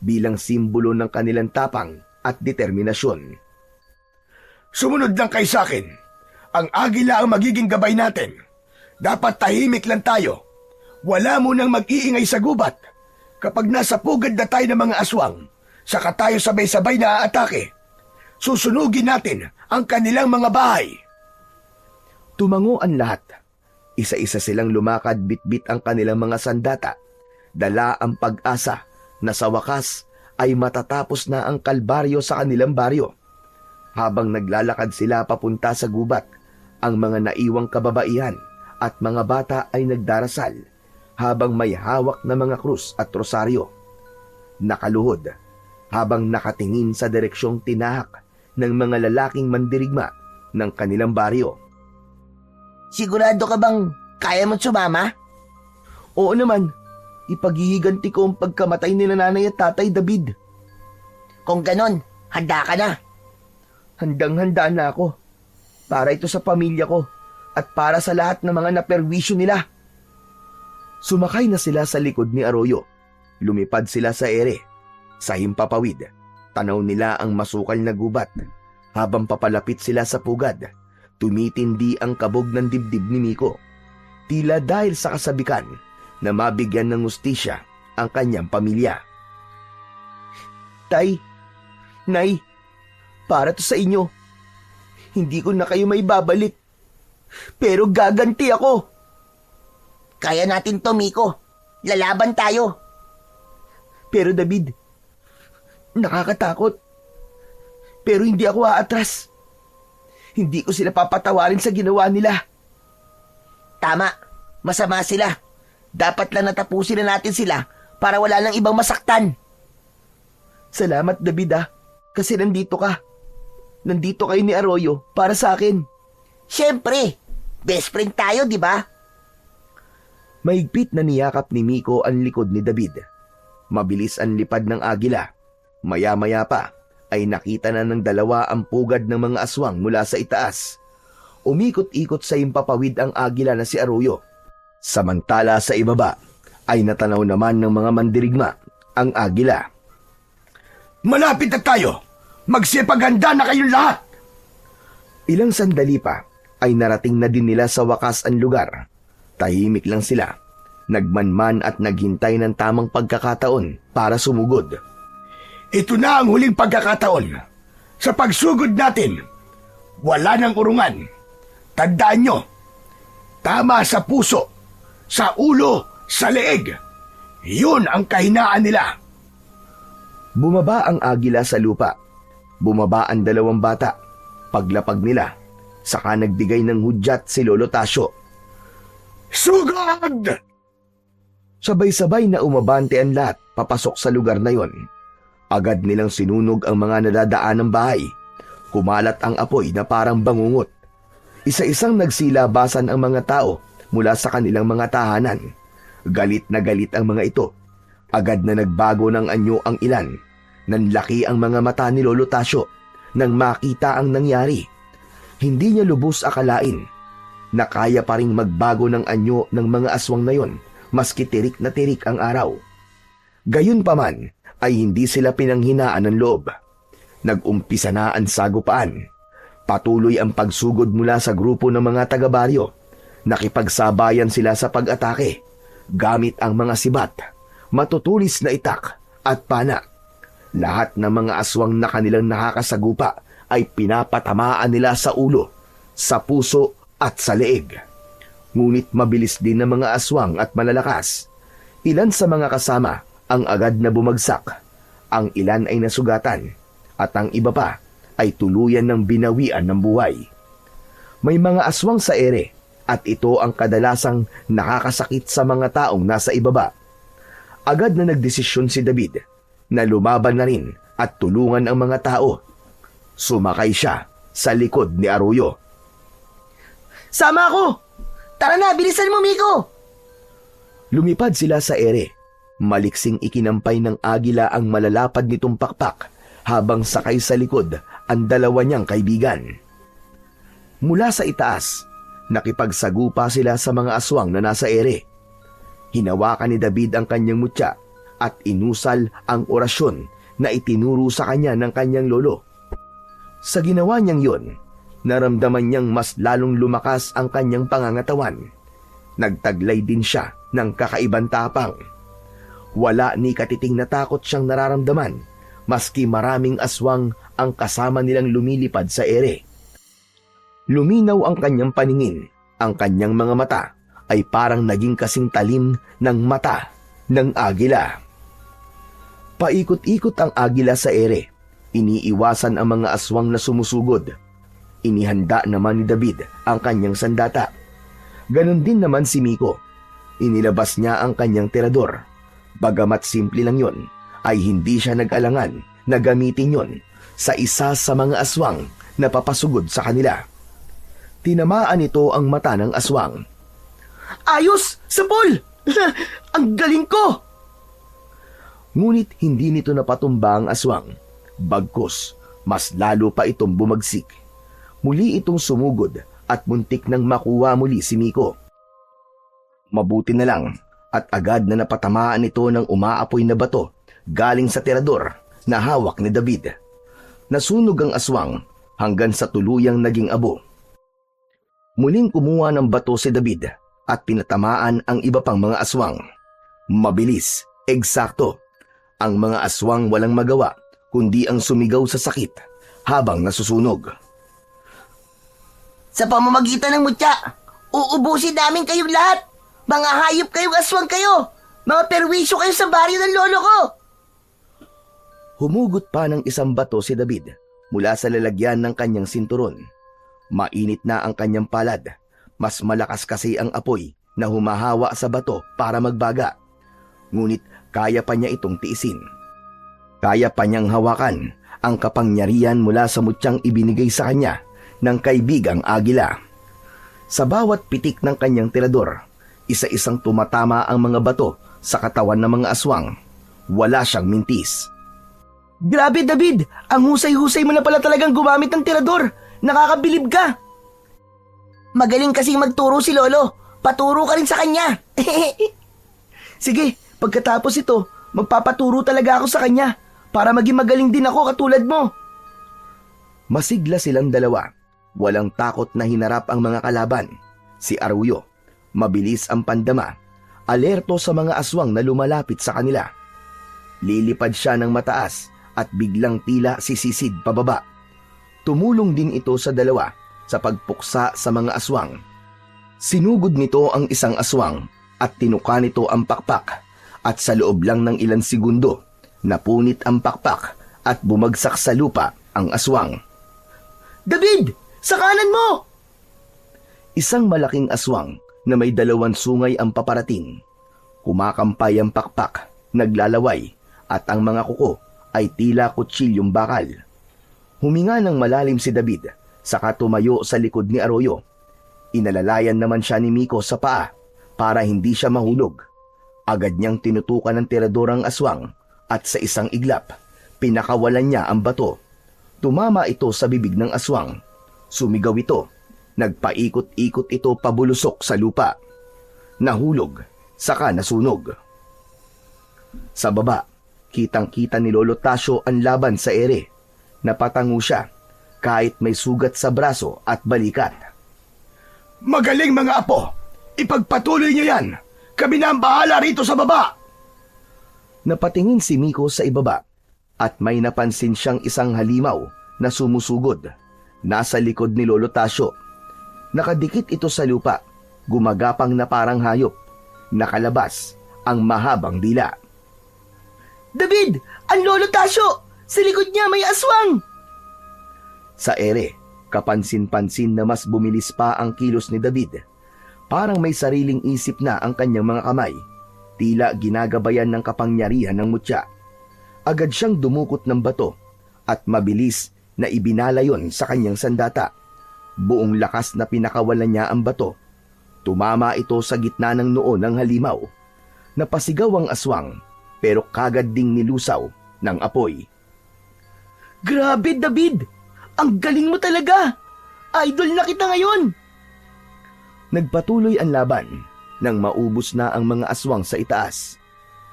bilang simbolo ng kanilang tapang at determinasyon. Sumunod lang kayo sa akin. Ang agila ang magiging gabay natin. Dapat tahimik lang tayo. Wala mo nang mag-iingay sa gubat. Kapag nasa pugad na tayo ng mga aswang, saka tayo sabay-sabay na aatake. Susunugin natin ang kanilang mga bahay. Tumango ang lahat. Isa-isa silang lumakad bitbit ang kanilang mga sandata. Dala ang pag-asa na sa wakas ay matatapos na ang kalbaryo sa kanilang baryo. Habang naglalakad sila papunta sa gubat, ang mga naiwang kababaihan at mga bata ay nagdarasal habang may hawak na mga krus at rosaryo. Nakaluhod habang nakatingin sa direksyong tinahak ng mga lalaking mandirigma ng kanilang baryo. Sigurado ka bang kaya mo sumama? Oo naman. Ipaghihiganti ko ang pagkamatay nila nanay at tatay, David. Kung ganon, handa ka na. Handang-handa na ako. Para ito sa pamilya ko at para sa lahat ng mga naperwisyo nila. Sumakay na sila sa likod ni Arroyo. Lumipad sila sa ere. Sa himpapawid, tanaw nila ang masukal na gubat. Habang papalapit sila sa pugad, tumitindi ang kabog ng dibdib ni Miko. Tila dahil sa kasabikan na mabigyan ng hustisya ang kanyang pamilya. Tay, Nay, para to sa inyo. Hindi ko na kayo may babalik. Pero gaganti ako. Kaya natin to, Miko. Lalaban tayo. Pero David, nakakatakot. Pero hindi ako aatras. Hindi ko sila papatawarin sa ginawa nila. Tama, masama sila. Dapat lang natapusin na natin sila para wala nang ibang masaktan. Salamat David kasi nandito ka. Nandito kayo ni Arroyo para sa akin. Siyempre, best friend tayo, di ba? Mahigpit na niyakap ni Miko ang likod ni David. Mabilis ang lipad ng agila. Maya-maya pa ay nakita na ng dalawa ang pugad ng mga aswang mula sa itaas. Umikot-ikot sa himpapawid ang agila na si Arroyo. Samantala sa ibaba ay natanaw naman ng mga mandirigma ang agila. Malapit na tayo! Magsipaganda na kayong lahat! Ilang sandali pa ay narating na din nila sa wakas ang lugar. Tahimik lang sila. Nagmanman at naghintay ng tamang pagkakataon para sumugod. Ito na ang huling pagkakataon. Sa pagsugod natin, wala nang urungan. Tandaan nyo, tama sa puso, sa ulo, sa leeg. Yun ang kahinaan nila. Bumaba ang agila sa lupa. Bumaba ang dalawang bata. Paglapag nila, saka nagbigay ng hudyat si Lolo Tasyo. Sugod! Sabay-sabay na umabante ang lahat papasok sa lugar na yon. Agad nilang sinunog ang mga nadadaan ng bahay. Kumalat ang apoy na parang bangungot. Isa-isang nagsilabasan ang mga tao mula sa kanilang mga tahanan. Galit na galit ang mga ito. Agad na nagbago ng anyo ang ilan. Nanlaki ang mga mata ni Lolo Tasyo nang makita ang nangyari. Hindi niya lubos akalain na kaya pa ring magbago ng anyo ng mga aswang na yon maski tirik na tirik ang araw. Gayunpaman ay hindi sila pinanghinaan ng loob. Nag-umpisa na ang sagupaan. Patuloy ang pagsugod mula sa grupo ng mga taga-baryo. Nakipagsabayan sila sa pag-atake gamit ang mga sibat, matutulis na itak at pana. Lahat ng mga aswang na kanilang nakakasagupa ay pinapatamaan nila sa ulo, sa puso at sa leeg. Ngunit mabilis din ng mga aswang at malalakas. Ilan sa mga kasama ang agad na bumagsak. Ang ilan ay nasugatan at ang iba pa ay tuluyan ng binawian ng buhay. May mga aswang sa ere at ito ang kadalasang nakakasakit sa mga taong nasa ibaba. Agad na nagdesisyon si David na lumaban na rin at tulungan ang mga tao. Sumakay siya sa likod ni Arroyo. Sama ako! Tara na, bilisan mo, Miko! Lumipad sila sa ere. Maliksing ikinampay ng agila ang malalapad nitong pakpak habang sakay sa likod ang dalawa niyang kaibigan. Mula sa itaas, nakipagsagupa sila sa mga aswang na nasa ere. Hinawakan ni David ang kanyang mutya at inusal ang orasyon na itinuro sa kanya ng kanyang lolo. Sa ginawa niyang yon, naramdaman niyang mas lalong lumakas ang kanyang pangangatawan. Nagtaglay din siya ng kakaibang tapang. Wala ni katiting na takot siyang nararamdaman, maski maraming aswang ang kasama nilang lumilipad sa ere. Luminaw ang kanyang paningin, ang kanyang mga mata ay parang naging kasing talim ng mata ng agila. Paikot-ikot ang agila sa ere. Iniiwasan ang mga aswang na sumusugod. Inihanda naman ni David ang kanyang sandata. Ganon din naman si Miko. Inilabas niya ang kanyang tirador. Bagamat simple lang yon, ay hindi siya nag-alangan na gamitin yon sa isa sa mga aswang na papasugod sa kanila. Tinamaan ito ang mata ng aswang. Ayos! Sapol! Ang galing ko! Ngunit hindi nito napatumba ang aswang. Bagkus, mas lalo pa itong bumagsik. Muli itong sumugod at muntik nang makuha muli si Miko. Mabuti na lang at agad na napatamaan ito ng umaapoy na bato galing sa tirador na hawak ni David. Nasunog ang aswang hanggang sa tuluyang naging abo. Muling kumuha ng bato si David at pinatamaan ang iba pang mga aswang. Mabilis, eksakto. Ang mga aswang walang magawa kundi ang sumigaw sa sakit habang nasusunog. Sa pamamagitan ng mutya, uubusin namin kayong lahat. Mga hayop kayong aswang kayo. Mga perwisyo kayo sa baryo ng lolo ko. Humugot pa ng isang bato si David mula sa lalagyan ng kanyang sinturon. Mainit na ang kanyang palad. Mas malakas kasi ang apoy na humahawa sa bato para magbaga. Ngunit kaya pa niya itong tiisin. Kaya pa niyang hawakan ang kapangyarihan mula sa mutyang ibinigay sa kanya ng kaibigang agila. Sa bawat pitik ng kanyang tirador, isa-isang tumatama ang mga bato sa katawan ng mga aswang. Wala siyang mintis. Grabe, David! Ang husay-husay mo na pala talagang gumamit ng tirador. Nakakabilib ka! Magaling kasing magturo si lolo. Paturo ka rin sa kanya. Sige, pagkatapos ito, magpapaturo talaga ako sa kanya para maging magaling din ako katulad mo. Masigla silang dalawa. Walang takot na hinarap ang mga kalaban. Si Arroyo, mabilis ang pandama, alerto sa mga aswang na lumalapit sa kanila. Lilipad siya ng mataas at biglang tila sisisid pababa. Tumulong din ito sa dalawa sa pagpuksa sa mga aswang. Sinugod nito ang isang aswang at tinuka nito ang pakpak at sa loob lang ng ilang segundo, napunit ang pakpak at bumagsak sa lupa ang aswang. David! Sa kanan mo! Isang malaking aswang na may 2 sungay ang paparating. Kumakampay ang pakpak, naglalaway, at ang mga kuko ay tila kutsilyong bakal. Huminga ng malalim si David, saka tumayo sa likod ni Arroyo. Inalalayan naman siya ni Miko sa paa para hindi siya mahulog. Agad niyang tinutukan ng tirador ang aswang at sa isang iglap, pinakawalan niya ang bato. Tumama ito sa bibig ng aswang. Sumigaw ito. Nagpaikot-ikot ito pabulusok sa lupa. Nahulog, saka nasunog. Sa baba, kitang-kita ni Lolo Tasyo ang laban sa ere. Napatango siya, kahit may sugat sa braso at balikat. Magaling mga apo! Ipagpatuloy niyo yan! Kami na ang bahala rito sa baba! Napatingin si Miko sa ibaba at may napansin siyang isang halimaw na sumusugod. Nasa likod ni Lolo Tasyo. Nakadikit ito sa lupa, gumagapang na parang hayop. Nakalabas ang mahabang dila. David! Ang Lolo Tasyo! Sa likod niya may aswang! Sa ere, kapansin-pansin na mas bumilis pa ang kilos ni David. Parang may sariling isip na ang kanyang mga kamay. Tila ginagabayan ng kapangyarihan ng mutya. Agad siyang dumukot ng bato at mabilis na ibinala yon sa kanyang sandata. Buong lakas na pinakawalan niya ang bato. Tumama ito sa gitna ng noo ng halimaw. Napasigaw ang aswang pero kagad ding nilusaw ng apoy. Grabe, David! Ang galing mo talaga! Idol na kita ngayon! Nagpatuloy ang laban nang maubos na ang mga aswang sa itaas.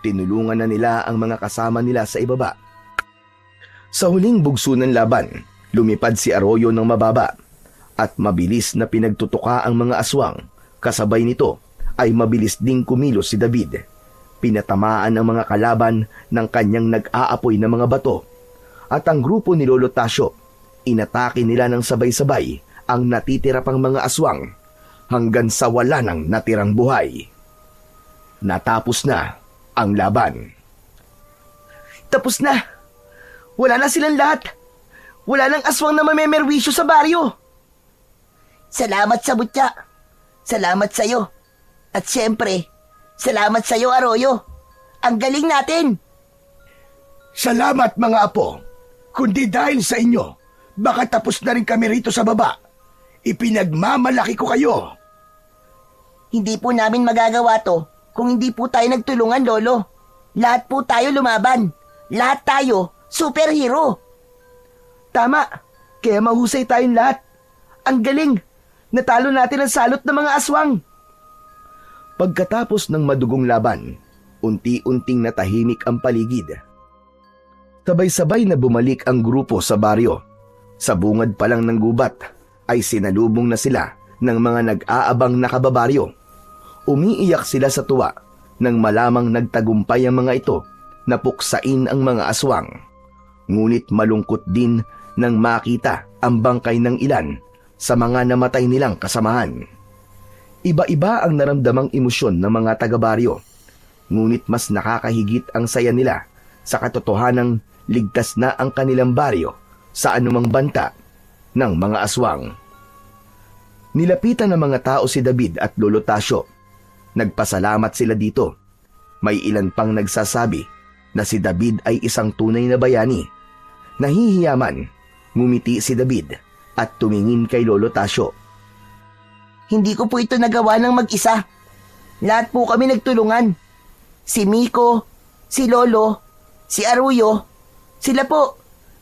Tinulungan na nila ang mga kasama nila sa ibaba. Sa huling bugso ng laban, lumipad si Arroyo ng mababa at mabilis na pinagtutuka ang mga aswang. Kasabay nito ay mabilis ding kumilos si David. Pinatamaan ang mga kalaban ng kanyang nag-aapoy na mga bato at ang grupo ni Lolo Tasyo, inatake nila ng sabay-sabay ang natitira pang mga aswang hanggang sa wala nang natirang buhay. Natapos na ang laban. Tapos na! Wala na silang lahat! Wala nang aswang na mamemerwisyo sa baryo! Salamat sa mutya. Salamat sa'yo. At siyempre, salamat sa'yo, Arroyo. Ang galing natin! Salamat mga apo! Kundi dahil sa inyo, baka tapos na rin kami rito sa baba. Ipinagmamalaki ko kayo. Hindi po namin magagawa to kung hindi po tayo nagtulungan, Lolo. Lahat po tayo lumaban. Lahat tayo superhero. Tama, kaya mahusay tayong lahat. Ang galing! Natalo natin ang salot ng mga aswang. Pagkatapos ng madugong laban, unti-unting natahimik ang paligid. Sabay-sabay na bumalik ang grupo sa baryo. Sa bungad pa lang ng gubat ay sinalubong na sila ng mga nag-aabang na kababaryo. Umiiyak sila sa tuwa nang malamang nagtagumpay ang mga ito na puksain ang mga aswang. Ngunit malungkot din nang makita ang bangkay ng ilan sa mga namatay nilang kasamahan. Iba-iba ang naramdamang emosyon ng mga taga-baryo. Ngunit mas nakakahigit ang saya nila sa katotohanang ligtas na ang kanilang baryo sa anumang banta ng mga aswang. Nilapitan ng mga tao si David at Lolo Tasio. Nagpasalamat sila dito. May ilan pang nagsasabi na si David ay isang tunay na bayani. Nahihiyaman, ngumiti si David at tumingin kay Lolo Tasio. Hindi ko po ito nagawa ng mag-isa. Lahat po kami nagtulungan. Si Miko, si Lolo, si Aruyo, sila po.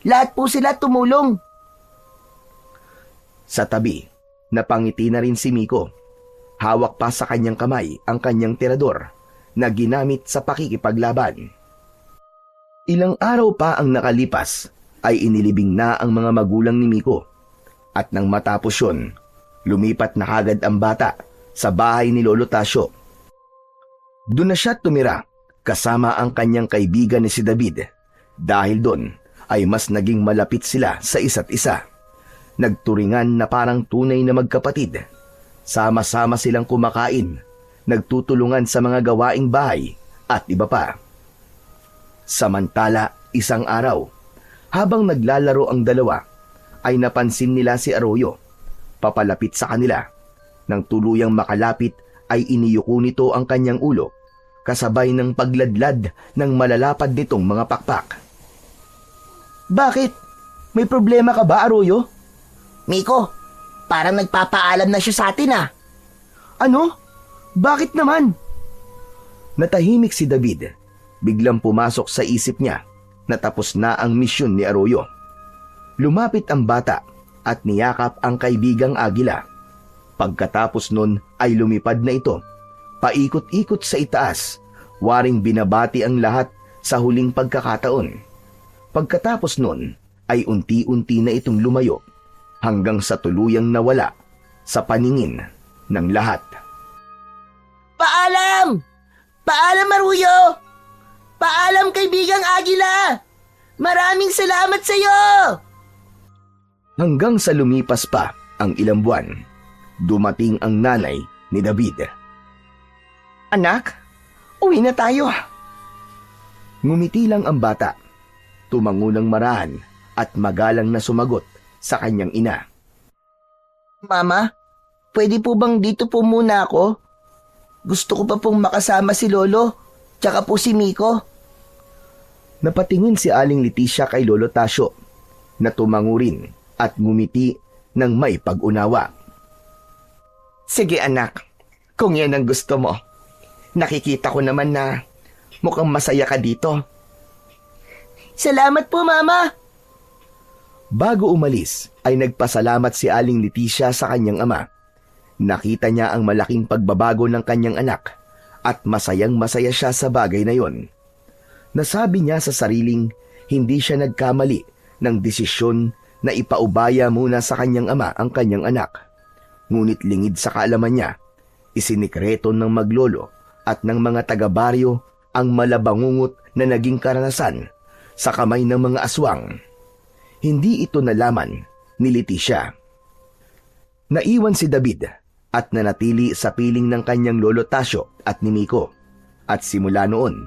Lahat po sila tumulong. Sa tabi, napangiti na rin si Miko. Hawak pa sa kanyang kamay ang kanyang tirador na ginamit sa pakikipaglaban. Ilang araw pa ang nakalipas ay inilibing na ang mga magulang ni Miko. At nang matapos yun, lumipat na kagad ang bata sa bahay ni Lolo Tasio. Doon na siya tumira kasama ang kanyang kaibigan ni si David. Dahil doon ay mas naging malapit sila sa isa't isa. Nagturingan na parang tunay na magkapatid. Sama-sama silang kumakain, nagtutulungan sa mga gawaing bahay at iba pa. Samantala, isang araw, habang naglalaro ang dalawa, ay napansin nila si Arroyo. Papalapit sa kanila. Nang tuluyang makalapit ay iniyuko nito ang kanyang ulo, kasabay ng pagladlad ng malalapad nitong mga pakpak. Bakit? May problema ka ba, Arroyo? Miko, parang nagpapaalam na siya sa atin ah. Ano? Bakit naman? Natahimik si David. Biglang pumasok sa isip niya na tapos na ang misyon ni Arroyo. Lumapit ang bata at niyakap ang kaibigang Agila. Pagkatapos nun ay lumipad na ito, paikot-ikot sa itaas, waring binabati ang lahat sa huling pagkakataon. Pagkatapos nun ay unti-unti na itong lumayo hanggang sa tuluyang nawala sa paningin ng lahat. Paalam! Paalam, Aruyo! Paalam, kaibigang Agila! Maraming salamat sa iyo! Hanggang sa lumipas pa ang ilang buwan, dumating ang nanay ni David. Anak, uwi na tayo. Ngumiti lang ang bata, tumango ng marahan at magalang na sumagot sa kanyang ina. Mama, pwede po bang dito po muna ako? Gusto ko pa pong makasama si Lolo, tsaka po si Miko. Napatingin si Aling Leticia kay Lolo Tasio, na tumango rin at ngumiti ng may pag-unawa. Sige anak, kung yan ang gusto mo. Nakikita ko naman na mukhang masaya ka dito. Salamat po, Mama! Bago umalis ay nagpasalamat si Aling Leticia sa kanyang ama. Nakita niya ang malaking pagbabago ng kanyang anak at masayang-masaya siya sa bagay na yon. Nasabi niya sa sariling hindi siya nagkamali ng desisyon na ipaubaya muna sa kanyang ama ang kanyang anak. Ngunit lingid sa kaalaman niya, isinikreto ng maglolo at ng mga taga-baryo ang malabangungot na naging karanasan sa kamay ng mga aswang. Hindi ito nalaman ni Leticia. Naiwan si David at nanatili sa piling ng kanyang Lolo Tasio at ni Miko. At simula noon,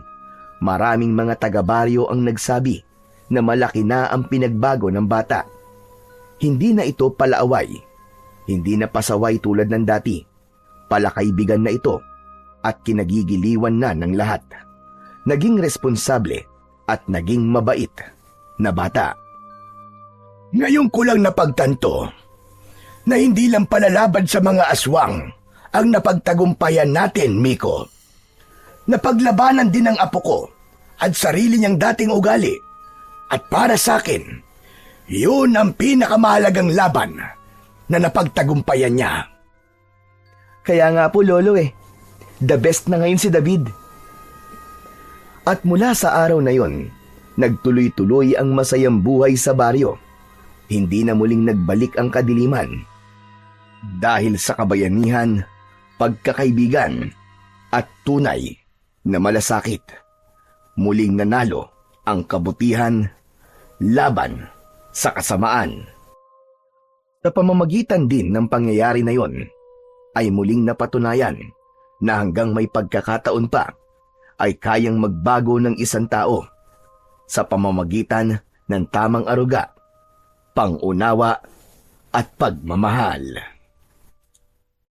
maraming mga taga-baryo ang nagsabi na malaki na ang pinagbago ng bata. Hindi na ito palaaway, hindi na pasaway tulad ng dati. Palakaibigan na ito at kinagigiliwan na ng lahat. Naging responsable at naging mabait na bata. Ngayon ko lang napagtanto na hindi lang palalaban sa mga aswang ang napagtagumpayan natin, Miko. Napaglabanan din ang apo ko at sarili niyang dating ugali. At para sa akin, Yun ang pinakamahalagang laban na napagtagumpayan niya. Kaya nga po, Lolo the best na ngayon si David. At mula sa araw na yon, nagtuloy-tuloy ang masayang buhay sa baryo. Hindi na muling nagbalik ang kadiliman. Dahil sa kabayanihan, pagkakaibigan, at tunay na malasakit, muling nanalo ang kabutihan laban sa kasamaan. Sa pamamagitan din ng pangyayari na yon, ay muling napatunayan na hanggang may pagkakataon pa ay kayang magbago ng isang tao sa pamamagitan ng tamang aruga, pangunawa at pagmamahal.